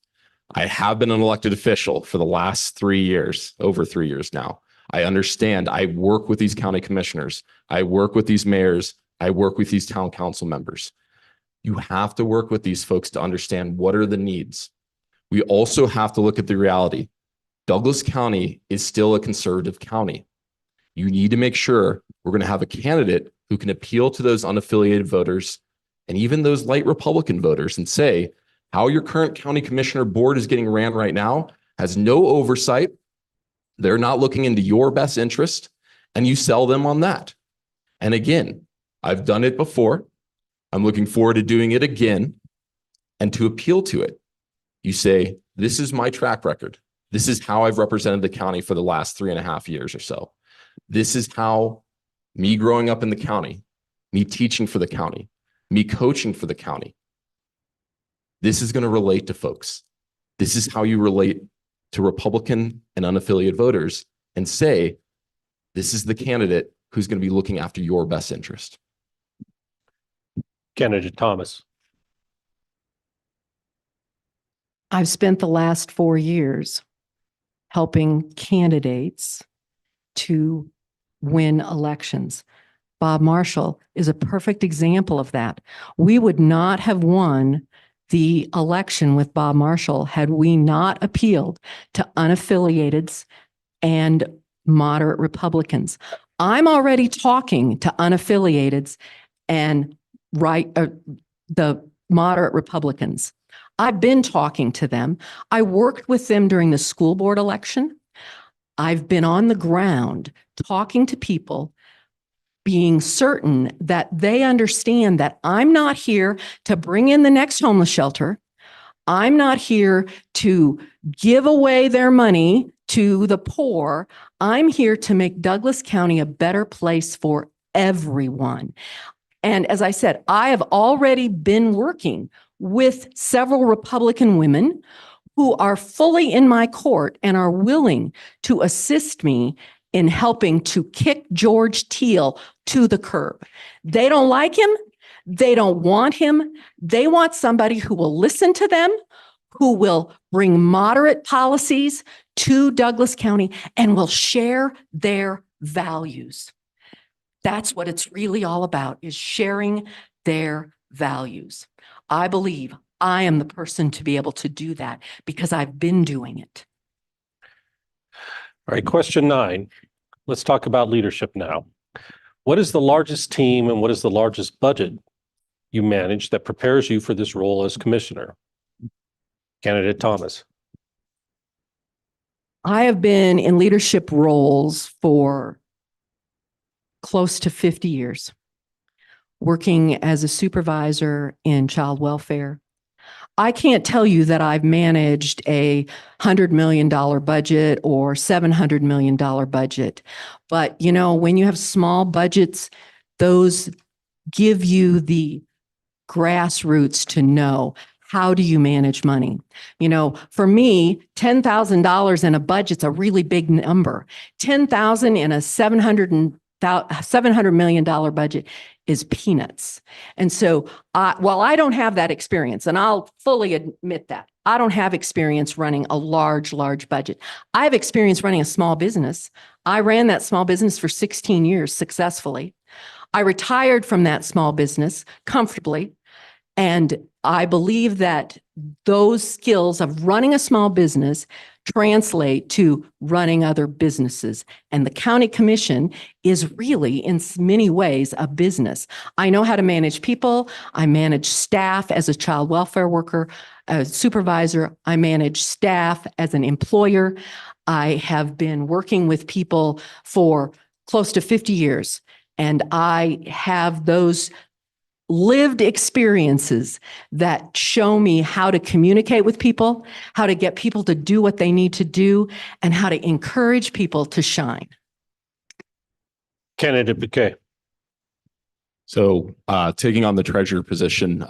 I have been an elected official for the last 3 years, over 3 years now. I understand. I work with these county commissioners. I work with these mayors. I work with these town council members. You have to work with these folks to understand what are the needs. We also have to look at the reality. Douglas County is still a conservative county. You need to make sure we're going to have a candidate who can appeal to those unaffiliated voters and even those light Republican voters and say how your current county commissioner board is getting ran right now has no oversight. They're not looking into your best interest, and you sell them on that. And again, I've done it before. I'm looking forward to doing it again. And to appeal to it, you say, this is my track record. This is how I've represented the county for the last 3.5 years or so. This is how me growing up in the county, me teaching for the county, me coaching for the county. This is going to relate to folks. This is how you relate to Republican and unaffiliated voters and say, this is the candidate who's going to be looking after your best interest. Candidate Thomas. I've spent the last 4 years helping candidates to win elections. Bob Marshall is a perfect example of that. We would not have won the election with Bob Marshall had we not appealed to unaffiliateds and moderate Republicans. I'm already talking to unaffiliateds and the moderate Republicans. I've been talking to them. I worked with them during the school board election. I've been on the ground talking to people, being certain that they understand that I'm not here to bring in the next homeless shelter. I'm not here to give away their money to the poor. I'm here to make Douglas County a better place for everyone. And as I said, I have already been working with several Republican women who are fully in my court and are willing to assist me in helping to kick George Teal to the curb. They don't like him. They don't want him. They want somebody who will listen to them, who will bring moderate policies to Douglas County and will share their values. That's what it's really all about, is sharing their values. I believe I am the person to be able to do that because I've been doing it. All right, question 9. Let's talk about leadership now. What is the largest team and what is the largest budget you manage that prepares you for this role as commissioner? Candidate Thomas. I have been in leadership roles for close to 50 years, working as a supervisor in child welfare. I can't tell you that I've managed a $100 million budget or $700 million budget. But, you know, when you have small budgets, those give you the grassroots to know, how do you manage money? You know, for me, $10,000 in a budget's a really big number. $10,000 in a $700 million budget is peanuts. And so while I don't have that experience, and I'll fully admit that, I don't have experience running a large budget. I have experience running a small business. I ran that small business for 16 years successfully. I retired from that small business comfortably. And I believe that those skills of running a small business translate to running other businesses. And the county commission is really, in many ways, a business. I know how to manage people. I manage staff as a child welfare worker, a supervisor. I manage staff as an employer. I have been working with people for close to 50 years, and I have those lived experiences that show me how to communicate with people, how to get people to do what they need to do, and how to encourage people to shine. Candidate Bouquet. So taking on the treasurer position,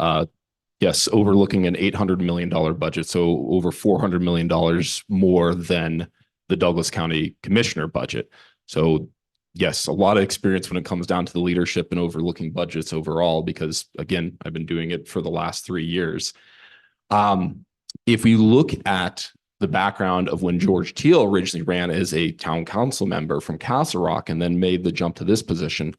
yes, overlooking an $800 million budget, so over $400 million more than the Douglas County Commissioner budget. So yes, a lot of experience when it comes down to the leadership and overlooking budgets overall, because again, I've been doing it for the last 3 years. If we look at the background of when George Teal originally ran as a town council member from Castle Rock and then made the jump to this position,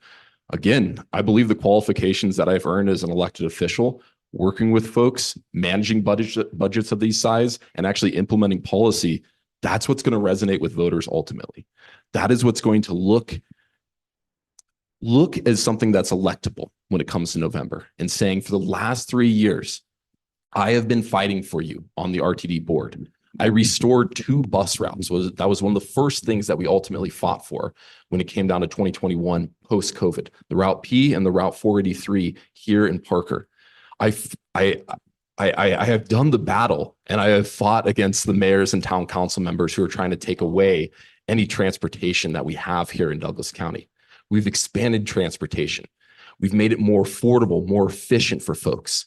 again, I believe the qualifications that I've earned as an elected official, working with folks, managing budgets of these size, and actually implementing policy, that's what's going to resonate with voters ultimately. That is what's going to look as something that's electable when it comes to November, and saying, for the last 3 years, I have been fighting for you on the RTD board. I restored 2 bus routes. That was one of the first things that we ultimately fought for when it came down to 2021 post-COVID, the Route P and the Route 483 here in Parker. I have done the battle, and I have fought against the mayors and town council members who are trying to take away any transportation that we have here in Douglas County. We've expanded transportation. We've made it more affordable, more efficient for folks.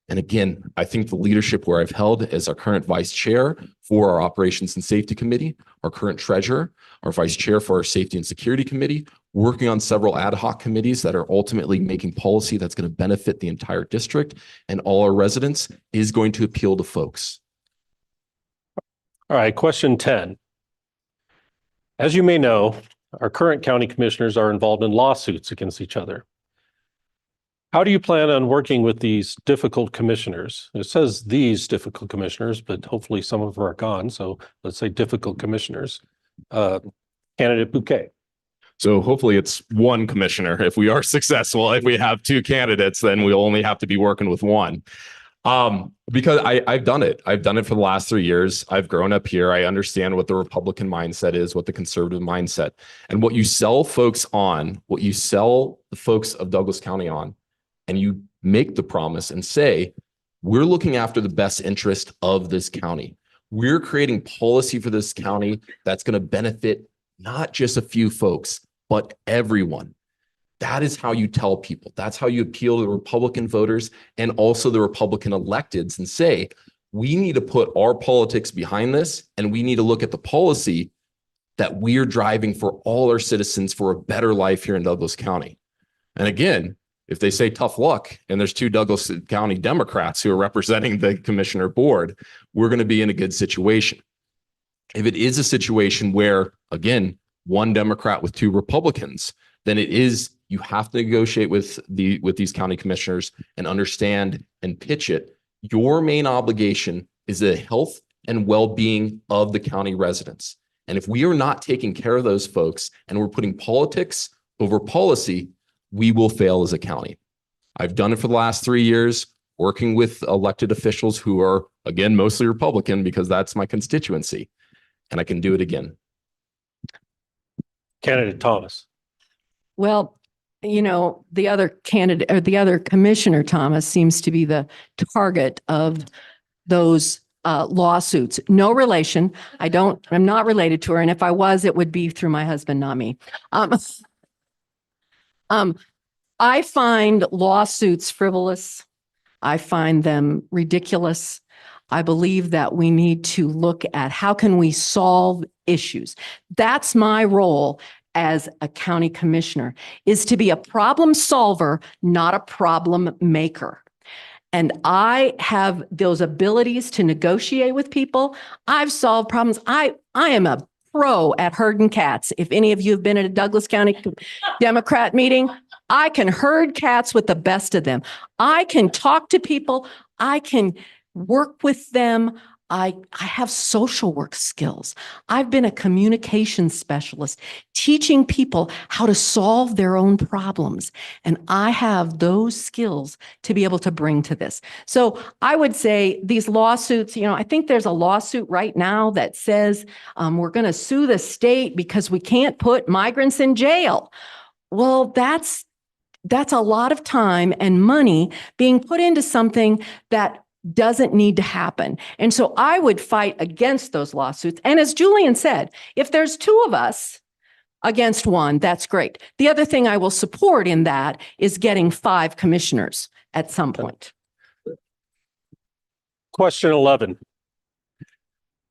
And again, I think the leadership where I've held as our current vice chair for our operations and safety committee, our current treasurer, our vice chair for our safety and security committee, working on several ad hoc committees that are ultimately making policy that's going to benefit the entire district and all our residents, is going to appeal to folks. All right, question 10. As you may know, our current county commissioners are involved in lawsuits against each other. How do you plan on working with these difficult commissioners? It says these difficult commissioners, but hopefully some of them are gone. So let's say difficult commissioners. Candidate Bouquet. So hopefully it's one commissioner. If we are successful, if we have 2 candidates, then we'll only have to be working with one. Because I've done it. I've done it for the last 3 years. I've grown up here. I understand what the Republican mindset is, what the conservative mindset, and what you sell folks on, what you sell the folks of Douglas County on, and you make the promise and say, we're looking after the best interest of this county. We're creating policy for this county that's going to benefit not just a few folks, but everyone. That is how you tell people. That's how you appeal to the Republican voters and also the Republican electeds and say, we need to put our politics behind this, and we need to look at the policy that we're driving for all our citizens for a better life here in Douglas County. And again, if they say tough luck and there's 2 Douglas County Democrats who are representing the commissioner board, we're going to be in a good situation. If it is a situation where, again, 1 Democrat with 2 Republicans, then it is, you have to negotiate with these county commissioners and understand and pitch it. Your main obligation is the health and well-being of the county residents. And if we are not taking care of those folks and we're putting politics over policy, we will fail as a county. I've done it for the last 3 years, working with elected officials who are, again, mostly Republican because that's my constituency. And I can do it again. Candidate Thomas. Well, you know, the other candidate or the other commissioner, Thomas, seems to be the target of those lawsuits. No relation. I'm not related to her. And if I was, it would be through my husband, not me. I find lawsuits frivolous. I find them ridiculous. I believe that we need to look at how can we solve issues. That's my role as a county commissioner, is to be a problem solver, not a problem maker. And I have those abilities to negotiate with people. I've solved problems. I am a pro at herding cats. If any of you have been at a Douglas County Democrat meeting, I can herd cats with the best of them. I can talk to people. I can work with them. I have social work skills. I've been a communication specialist, teaching people how to solve their own problems. And I have those skills to be able to bring to this. So I would say these lawsuits, you know, I think there's a lawsuit right now that says we're going to sue the state because we can't put migrants in jail. Well, that's a lot of time and money being put into something that doesn't need to happen. And so I would fight against those lawsuits. And as Julian said, if there's 2 of us against 1, that's great. The other thing I will support in that is getting 5 commissioners at some point. Question 11.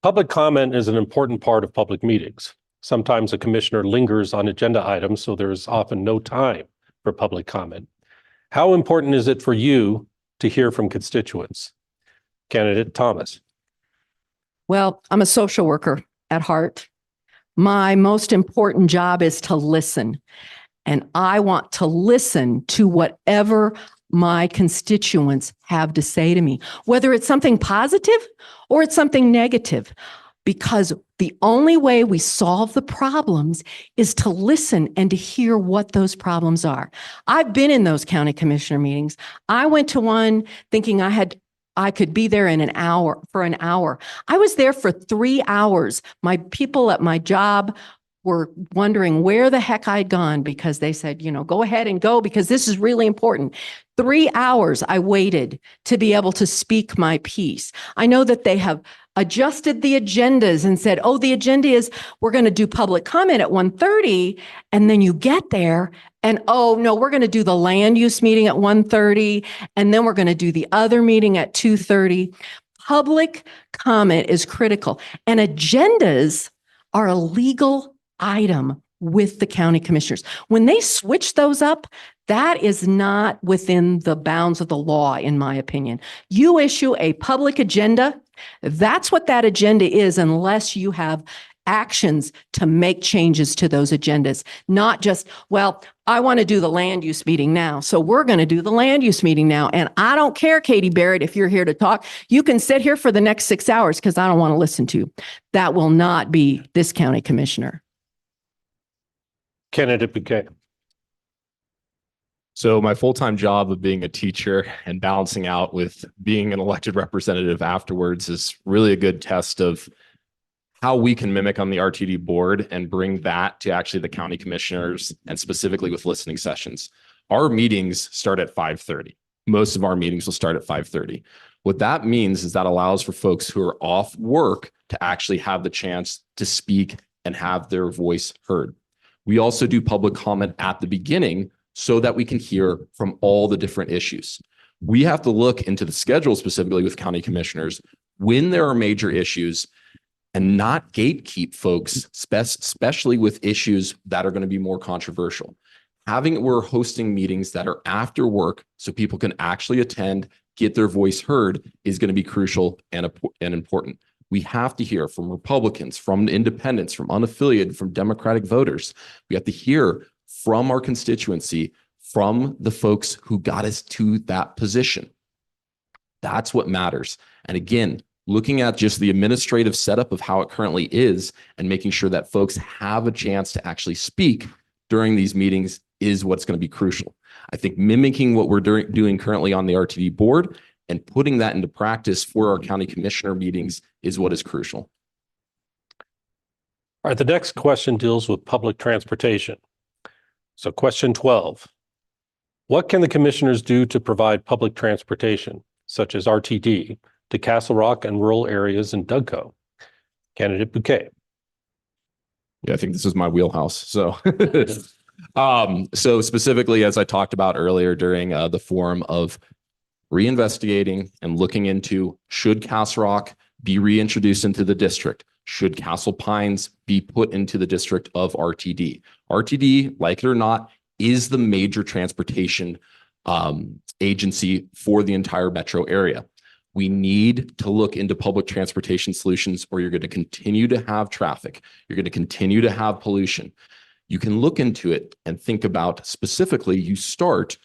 Public comment is an important part of public meetings. Sometimes a commissioner lingers on agenda items, so there is often no time for public comment. How important is it for you to hear from constituents? Candidate Thomas. Well, I'm a social worker at heart. My most important job is to listen. And I want to listen to whatever my constituents have to say to me, whether it's something positive or it's something negative, because the only way we solve the problems is to listen and to hear what those problems are. I've been in those county commissioner meetings. I went to one thinking I could be there in an hour. I was there for 3 hours. My people at my job were wondering where the heck I'd gone because they said, you know, go ahead and go because this is really important. 3 hours I waited to be able to speak my piece. I know that they have adjusted the agendas and said, oh, the agenda is we're going to do public comment at 1:30. And then you get there and, oh, no, we're going to do the land use meeting at 1:30. And then we're going to do the other meeting at 2:30. Public comment is critical. And agendas are a legal item with the county commissioners. When they switch those up, that is not within the bounds of the law, in my opinion. You issue a public agenda. That's what that agenda is, unless you have actions to make changes to those agendas, not just, well, I want to do the land use meeting now. So we're going to do the land use meeting now. And I don't care, Katie Barrett, if you're here to talk, you can sit here for the next 6 hours because I don't want to listen to you. That will not be this county commissioner. Candidate Bouquet. So my full-time job of being a teacher and balancing out with being an elected representative afterwards is really a good test of how we can mimic on the RTD board and bring that to actually the county commissioners and specifically with listening sessions. Our meetings start at 5:30. Most of our meetings will start at 5:30. What that means is that allows for folks who are off work to actually have the chance to speak and have their voice heard. We also do public comment at the beginning so that we can hear from all the different issues. We have to look into the schedule specifically with county commissioners when there are major issues and not gatekeep folks, especially with issues that are going to be more controversial. We're hosting meetings that are after work so people can actually attend, get their voice heard is going to be crucial and important. We have to hear from Republicans, from independents, from unaffiliated, from Democratic voters. We have to hear from our constituency, from the folks who got us to that position. That's what matters. And again, looking at just the administrative setup of how it currently is and making sure that folks have a chance to actually speak during these meetings is what's going to be crucial. I think mimicking what we're doing currently on the RTD board and putting that into practice for our county commissioner meetings is what is crucial. All right, the next question deals with public transportation. So question 12. What can the commissioners do to provide public transportation, such as RTD, to Castle Rock and rural areas in Dougco? Candidate Bouquet. Yeah, I think this is my wheelhouse. So, so specifically, as I talked about earlier during the forum of reinvestigating and looking into, should Castle Rock be reintroduced into the district? Should Castle Pines be put into the district of RTD? RTD, like it or not, is the major transportation agency for the entire metro area. We need to look into public transportation solutions or you're going to continue to have traffic. You're going to continue to have pollution. You can look into it and think about specifically, you start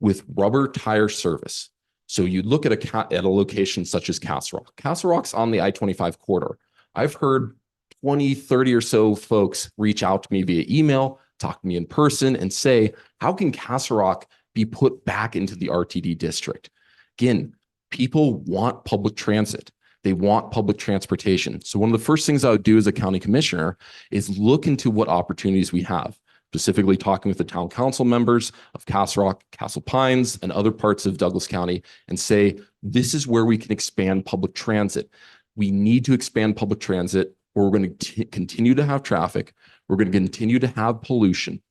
with rubber tire service. So you look at a location such as Castle Rock. Castle Rock's on the I-25 corridor. I've heard 20, 30 or so folks reach out to me via email, talk to me in person and say, how can Castle Rock be put back into the RTD district? Again, people want public transit. They want public transportation. So one of the first things I would do as a county commissioner is look into what opportunities we have, specifically talking with the town council members of Castle Rock, Castle Pines, and other parts of Douglas County and say, this is where we can expand public transit. We need to expand public transit or we're going to continue to have traffic. We're going to continue to have pollution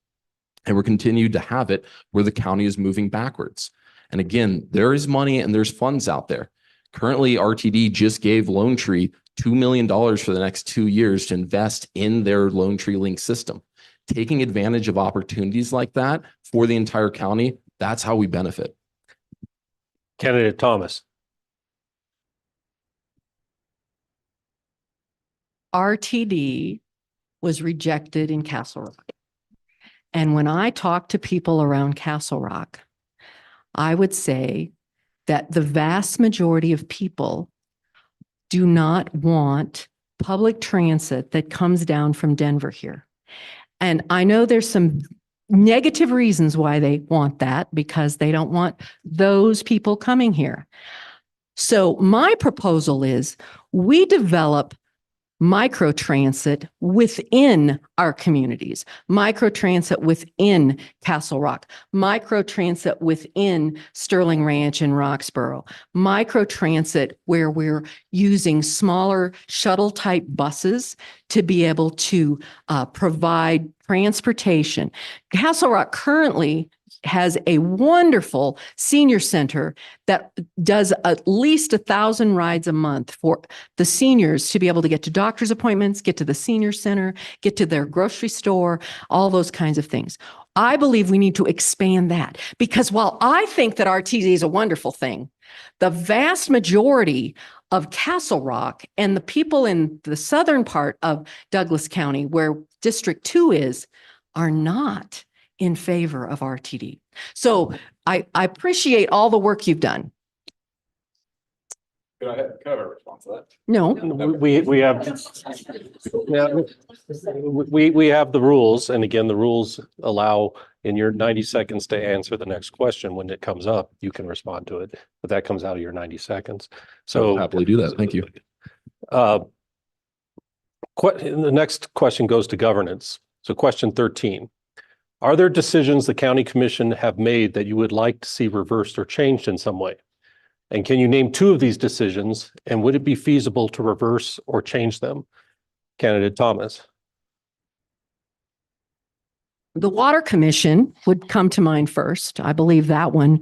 and we're continuing to have it where the county is moving backwards. And again, there is money and there's funds out there. Currently, RTD just gave Lone Tree $2 million for the next 2 years to invest in their Lone Tree Link system. Taking advantage of opportunities like that for the entire county, that's how we benefit. Candidate Thomas. RTD was rejected in Castle Rock. And when I talk to people around Castle Rock, I would say that the vast majority of people do not want public transit that comes down from Denver here. And I know there's some negative reasons why they want that because they don't want those people coming here. So my proposal is we develop microtransit within our communities, microtransit within Castle Rock, microtransit within Sterling Ranch and Roxborough, microtransit where we're using smaller shuttle type buses to be able to provide transportation. Castle Rock currently has a wonderful senior center that does at least 1,000 rides a month for the seniors to be able to get to doctor's appointments, get to the senior center, get to their grocery store, all those kinds of things. I believe we need to expand that because while I think that RTD is a wonderful thing, the vast majority of Castle Rock and the people in the southern part of Douglas County where District 2 is are not in favor of RTD. So I appreciate all the work you've done. Could I have a response to that? No, We have, yeah, we have the rules, and again, the rules allow In your 90 seconds to answer the next question, when it comes up, you can respond to it, but that comes out of your 90 seconds. So So happily do that. Thank you. The next question goes to governance. So question 13. Are there decisions the county commission have made that you would like to see reversed or changed in some way? And can you name 2 of these decisions, and would it be feasible to reverse or change them? Candidate Thomas. The Water Commission would come to mind first. I believe that one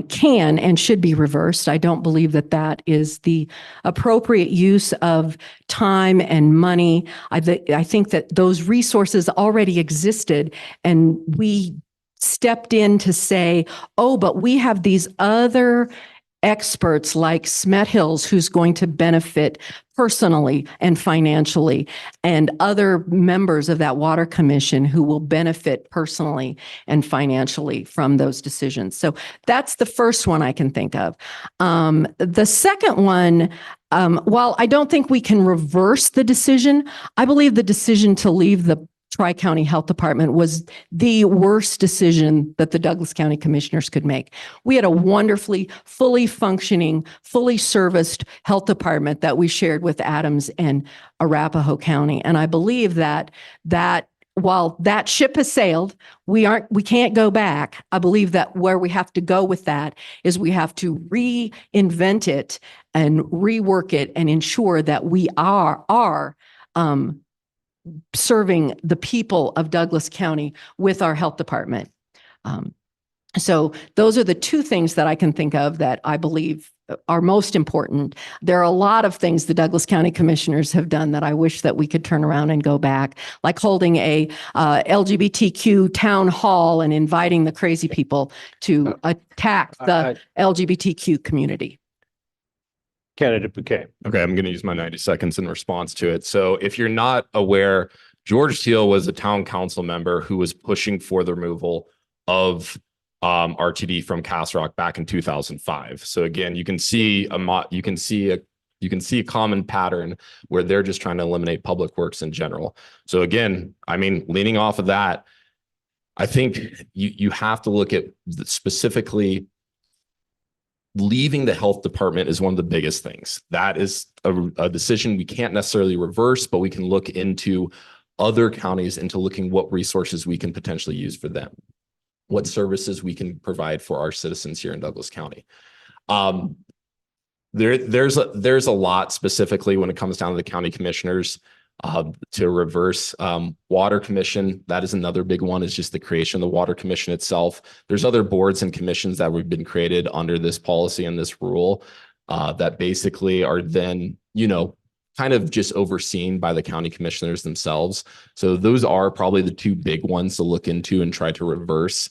can and should be reversed. I don't believe that that is the appropriate use of time and money. I think that those resources already existed, and we stepped in to say, oh, but we have these other experts like Smet Hills who's going to benefit personally and financially, and other members of that Water Commission who will benefit personally and financially from those decisions. So that's the first one I can think of. The second one, while I don't think we can reverse the decision, I believe the decision to leave the Tri-County Health Department was the worst decision that the Douglas County Commissioners could make. We had a wonderfully, fully functioning, fully serviced health department that we shared with Adams and Arapahoe County. And I believe that while that ship has sailed, we can't go back. I believe that where we have to go with that is we have to reinvent it and rework it and ensure that we are serving the people of Douglas County with our health department. So those are the 2 things that I can think of that I believe are most important. There are a lot of things the Douglas County Commissioners have done that I wish that we could turn around and go back, like holding a LGBTQ town hall and inviting the crazy people to attack the LGBTQ community. Candidate Bouquet. Okay, I'm going to use my 90 seconds in response to it. So if you're not aware, George Teal was a town council member who was pushing for the removal of RTD from Castle Rock back in 2005. So again, you can see a common pattern where they're just trying to eliminate public works in general. So again, I mean, leaning off of that, I think you have to look at specifically leaving the health department is one of the biggest things. That is a decision we can't necessarily reverse, but we can look into other counties into looking what resources we can potentially use for them, what services we can provide for our citizens here in Douglas County. There's a lot specifically when it comes down to the county commissioners to reverse. Water Commission, that is another big one, is just the creation of the Water Commission itself. There's other boards and commissions that have been created under this policy and this rule that basically are then, kind of just overseen by the county commissioners themselves. So those are probably the 2 big ones to look into and try to reverse.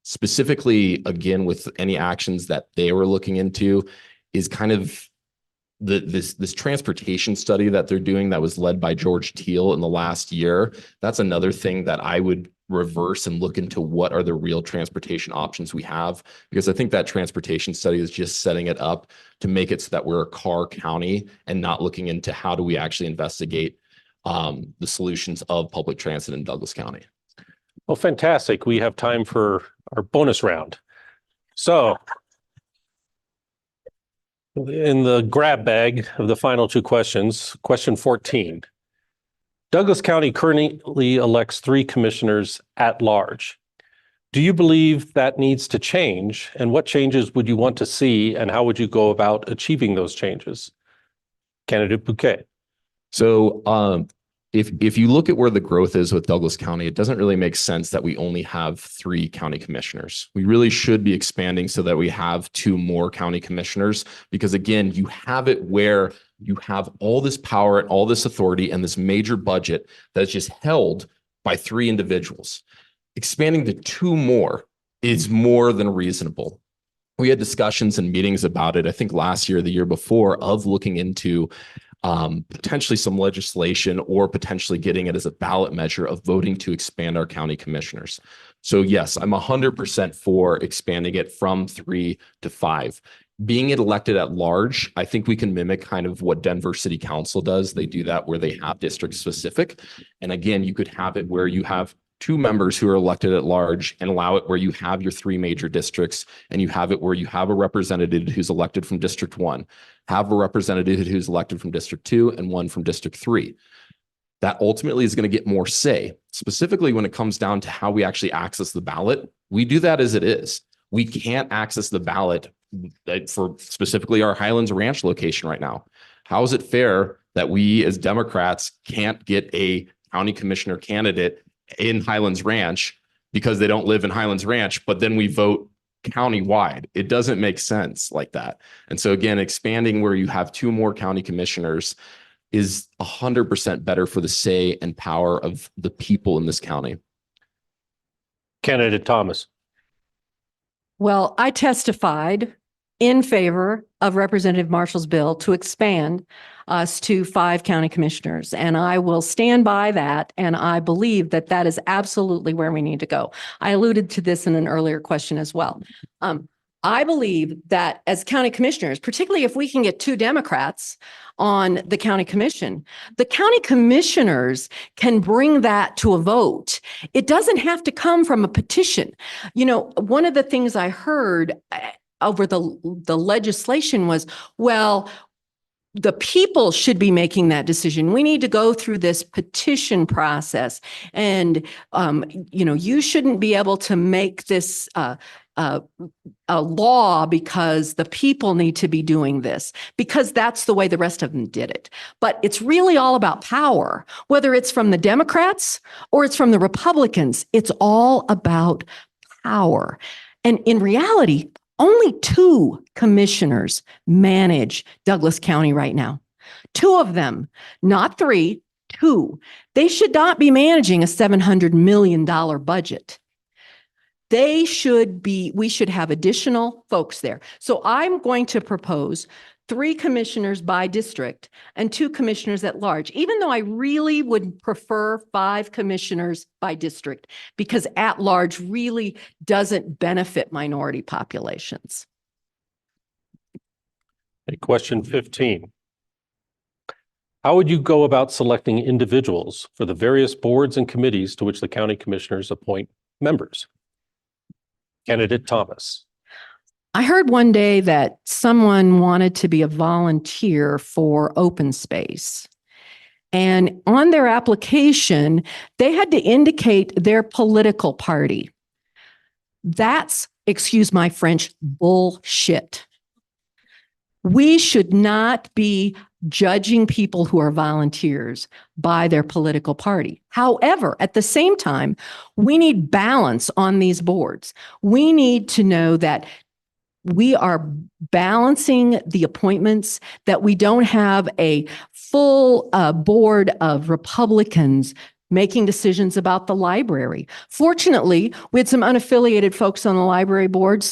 Specifically, again, with any actions that they were looking into is kind of this transportation study that they're doing that was led by George Teal in the last year. That's another thing that I would reverse and look into what are the real transportation options we have, because I think that transportation study is just setting it up to make it so that we're a car county and not looking into how do we actually investigate the solutions of public transit in Douglas County. Well, fantastic. We have time for our bonus round. So in the grab bag of the final 2 questions, question 14. Douglas County currently elects 3 commissioners at large. Do you believe that needs to change? And what changes would you want to see? And how would you go about achieving those changes? Candidate Bouquet. So if you look at where the growth is with Douglas County, it doesn't really make sense that we only have 3 county commissioners. We really should be expanding so that we have 2 more county commissioners, because again, you have it where you have all this power and all this authority and this major budget that's just held by 3 individuals. Expanding to 2 more is more than reasonable. We had discussions and meetings about it, I think last year, the year before, of looking into potentially some legislation or potentially getting it as a ballot measure of voting to expand our county commissioners. So yes, I'm 100% for expanding it from 3 to 5. Being elected at large, I think we can mimic kind of what Denver City Council does. They do that where they have district specific. And again, you could have it where you have two members who are elected at large and allow it where you have your three major districts and you have it where you have a representative who's elected from District 1, have a representative who's elected from District 2 and one from District 3. That ultimately is going to get more say. Specifically, when it comes down to how we actually access the ballot, we do that as it is. We can't access the ballot for specifically our Highlands Ranch location right now. How is it fair that we as Democrats can't get a county commissioner candidate in Highlands Ranch because they don't live in Highlands Ranch, but then we vote countywide? It doesn't make sense like that. And so again, expanding where you have two more county commissioners is 100% better for the say and power of the people in this county. Candidate Thomas. Well, I testified in favor of Representative Marshall's bill to expand us to 5 county commissioners. And I will stand by that. And I believe that that is absolutely where we need to go. I alluded to this in an earlier question as well. I believe that as county commissioners, particularly if we can get 2 Democrats on the county commission, the county commissioners can bring that to a vote. It doesn't have to come from a petition. You know, one of the things I heard over the legislation was, well, the people should be making that decision. We need to go through this petition process. And, you know, you shouldn't be able to make this a law because the people need to be doing this, because that's the way the rest of them did it. But it's really all about power, whether it's from the Democrats or it's from the Republicans. It's all about power. And in reality, only 2 commissioners manage Douglas County right now. 2 of them, not 3, 2. They should not be managing a $700 million budget. We should have additional folks there. So I'm going to propose 3 commissioners by district and 2 commissioners at large, even though I really would prefer 5 commissioners by district, because at large really doesn't benefit minority populations. Okay, question 15. How would you go about selecting individuals for the various boards and committees to which the county commissioners appoint members? Candidate Thomas. I heard one day that someone wanted to be a volunteer for open space. And on their application, they had to indicate their political party. That's, excuse my French, bullshit. We should not be judging people who are volunteers by their political party. However, at the same time, we need balance on these boards. We need to know that we are balancing the appointments, that we don't have a full board of Republicans making decisions about the library. Fortunately, we had some unaffiliated folks on the library board,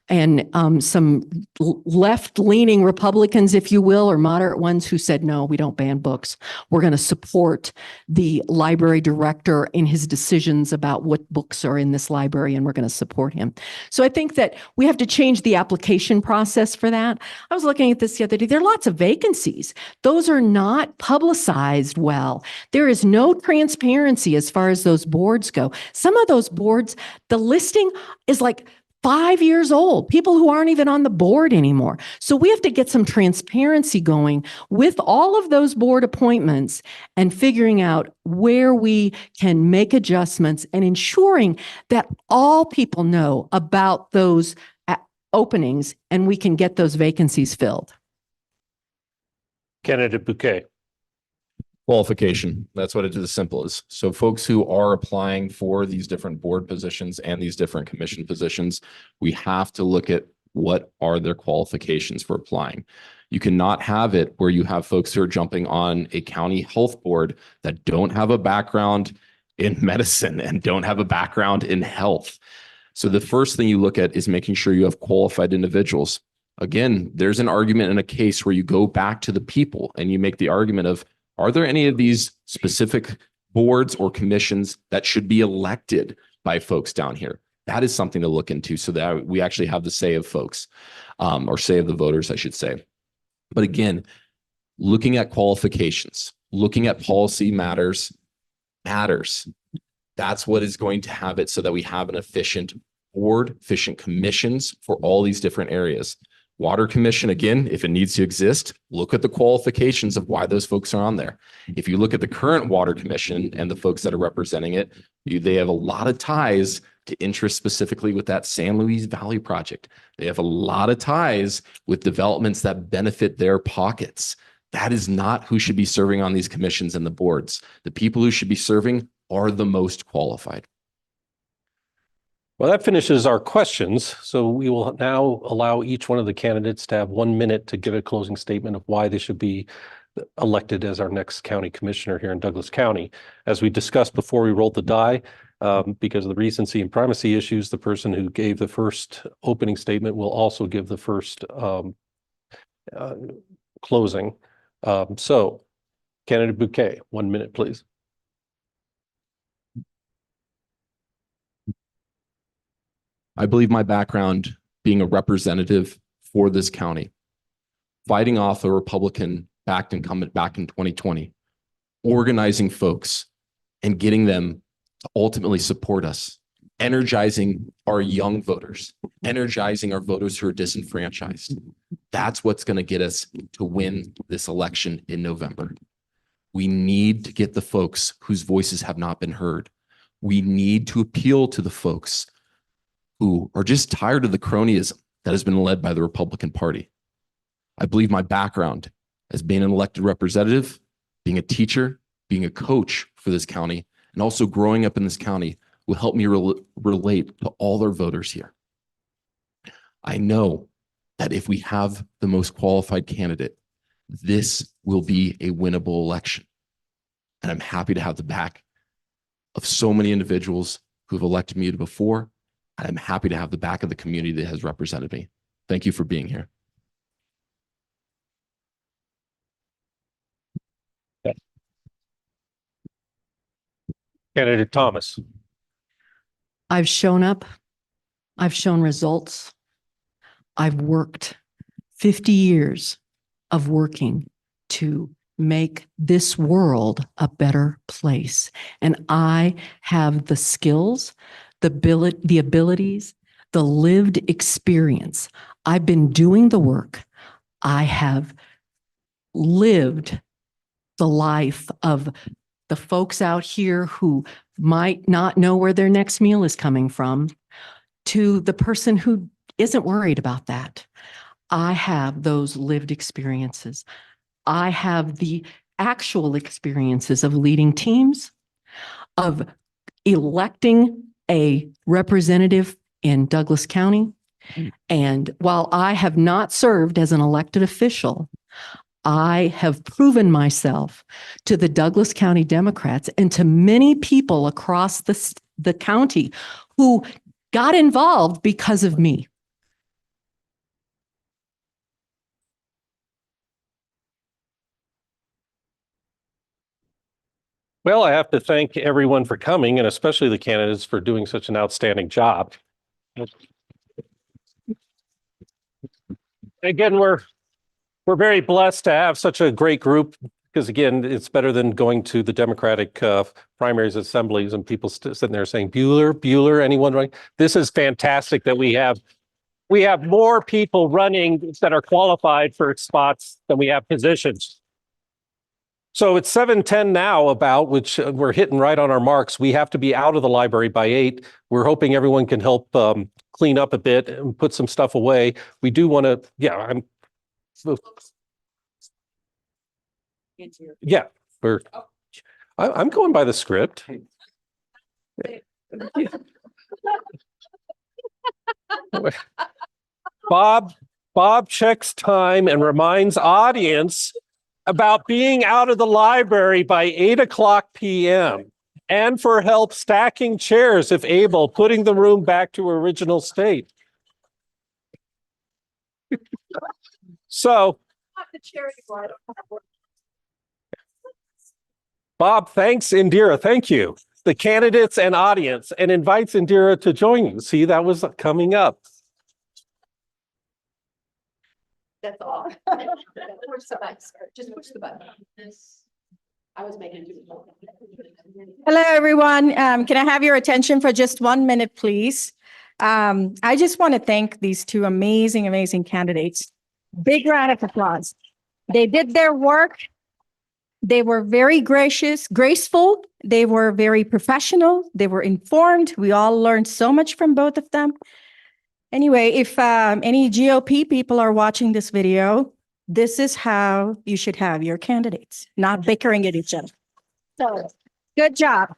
and some left-leaning Republicans, if you will, or moderate ones who said, no, we don't ban books. We're going to support the library director in his decisions about what books are in this library, and we're going to support him. So I think that we have to change the application process for that. I was looking at this the other day. There are lots of vacancies. Those are not publicized well. There is no transparency as far as those boards go. Some of those boards, the listing is like 5 years old, people who aren't even on the board anymore. So we have to get some transparency going with all of those board appointments and figuring out where we can make adjustments and ensuring that all people know about those openings and we can get those vacancies filled. Candidate Bouquet. Qualification. That's what it is, as simple as. So folks who are applying for these different board positions and these different commission positions, we have to look at what are their qualifications for applying. You cannot have it where you have folks who are jumping on a county health board that don't have a background in medicine and don't have a background in health. So the first thing you look at is making sure you have qualified individuals. Again, there's an argument in a case where you go back to the people and you make the argument of, are there any of these specific boards or commissions that should be elected by folks down here? That is something to look into so that we actually have the say of folks, or say of the voters, I should say. But again, looking at qualifications, looking at policy matters. That's what is going to have it so that we have an efficient board, efficient commissions for all these different areas. Water Commission, again, if it needs to exist, look at the qualifications of why those folks are on there. If you look at the current Water Commission and the folks that are representing it, they have a lot of ties to interest specifically with that San Luis Valley project. They have a lot of ties with developments that benefit their pockets. That is not who should be serving on these commissions and the boards. The people who should be serving are the most qualified. Well, that finishes our questions. So we will now allow each one of the candidates to have 1 minute to give a closing statement of why they should be elected as our next county commissioner here in Douglas County. As we discussed before we rolled the die, because of the recency and primacy issues, the person who gave the first opening statement will also give the first closing. So candidate Bouquet, 1 minute, please. I believe my background being a representative for this county, fighting off a Republican-backed incumbent back in 2020, organizing folks and getting them to ultimately support us, energizing our young voters, energizing our voters who are disenfranchised. That's what's going to get us to win this election in November. We need to get the folks whose voices have not been heard. We need to appeal to the folks who are just tired of the cronyism that has been led by the Republican Party. I believe my background as being an elected representative, being a teacher, being a coach for this county, and also growing up in this county will help me relate to all their voters here. I know that if we have the most qualified candidate, this will be a winnable election. And I'm happy to have the back of so many individuals who have elected me before. I'm happy to have the back of the community that has represented me. Thank you for being here. Candidate Thomas. I've shown up. I've shown results. I've worked 50 years of working to make this world a better place. And I have the skills, the abilities, the lived experience. I've been doing the work. I have lived the life of the folks out here who might not know where their next meal is coming from, to the person who isn't worried about that. I have those lived experiences. I have the actual experiences of leading teams, of electing a representative in Douglas County. And while I have not served as an elected official, I have proven myself to the Douglas County Democrats and to many people across the county who got involved because of me. Well, I have to thank everyone for coming and especially the candidates for doing such an outstanding job. Again, we're very blessed to have such a great group because again, it's better than going to the Democratic primaries assemblies and people sitting there saying, Bueller, anyone running? This is fantastic that we have more people running that are qualified for spots than we have positions. So it's 7:10 now which we're hitting right on our marks. We have to be out of the library by 8. We're hoping everyone can help clean up a bit and put some stuff away. We do want to, I'm going by the script. Bob checks time and reminds audience about being out of the library by 8:00 p.m. and for help stacking chairs if able, putting the room back to original state. So, Bob thanks Indira, thank you, the candidates and audience, and invites Indira to join you. See, that was coming up. That's all. Push the button, sir. Just push the button. I was making. Hello, everyone. Can I have your attention for just 1 minute, please? I just want to thank these two amazing, amazing candidates. Big round of applause. They did their work. They were very graceful. They were very professional. They were informed. We all learned so much from both of them. Anyway, if any GOP people are watching this video, this is how you should have your candidates, not bickering at each other. So, good job.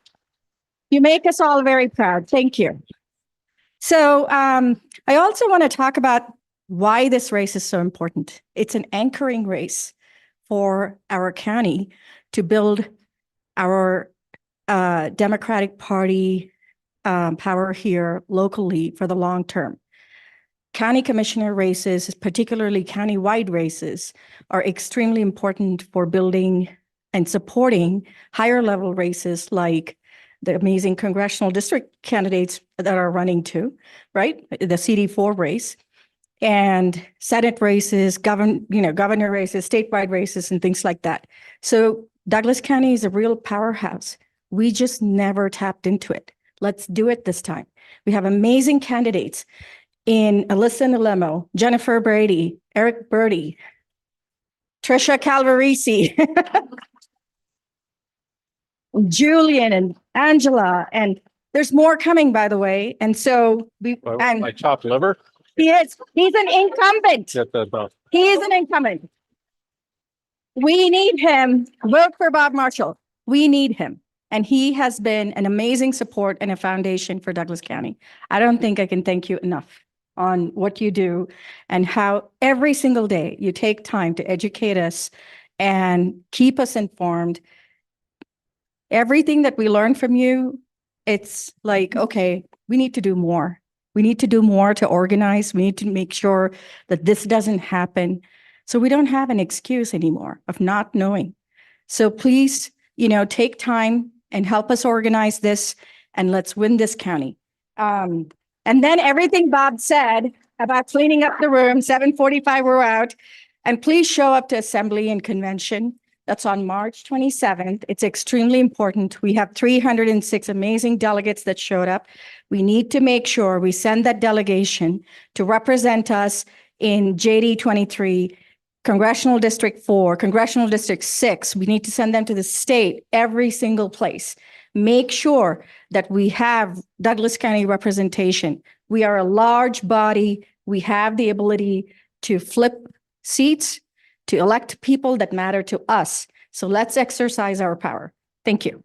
You make us all very proud. Thank you. So I also want to talk about why this race is so important. It's an anchoring race for our county to build our Democratic Party power here locally for the long term. County commissioner races, particularly county-wide races, are extremely important for building and supporting higher level races like the amazing congressional district candidates that are running too, right? The CD4 race and Senate races, governor races, statewide races, and things like that. So Douglas County is a real powerhouse. We just never tapped into it. Let's do it this time. We have amazing candidates in Alyssa Nalemo, Jennifer Brady, Eric Birdie, Trisha Calvarisi, Julian and Angela, and there's more coming, by the way. And so My and chopped liver. he's an incumbent. Get that done. He is an incumbent. We need him. Vote for Bob Marshall. We need him. And he has been an amazing support and a foundation for Douglas County. I don't think I can thank you enough on what you do and how every single day you take time to educate us and keep us informed. Everything that we learn from you, it's like, okay, we need to do more. We need to do more to organize. We need to make sure that this doesn't happen. So we don't have an excuse anymore of not knowing. So please, take time and help us organize this and let's win this county. And then everything Bob said about cleaning up the room, 7:45 we're out. And please show up to assembly and convention. That's on March 27th. It's extremely important. We have 306 amazing delegates that showed up. We need to make sure we send that delegation to represent us in JD 23, Congressional District 4, Congressional District 6. We need to send them to the state, every single place. Make sure that we have Douglas County representation. We are a large body. We have the ability to flip seats, to elect people that matter to us. So let's exercise our power. Thank you.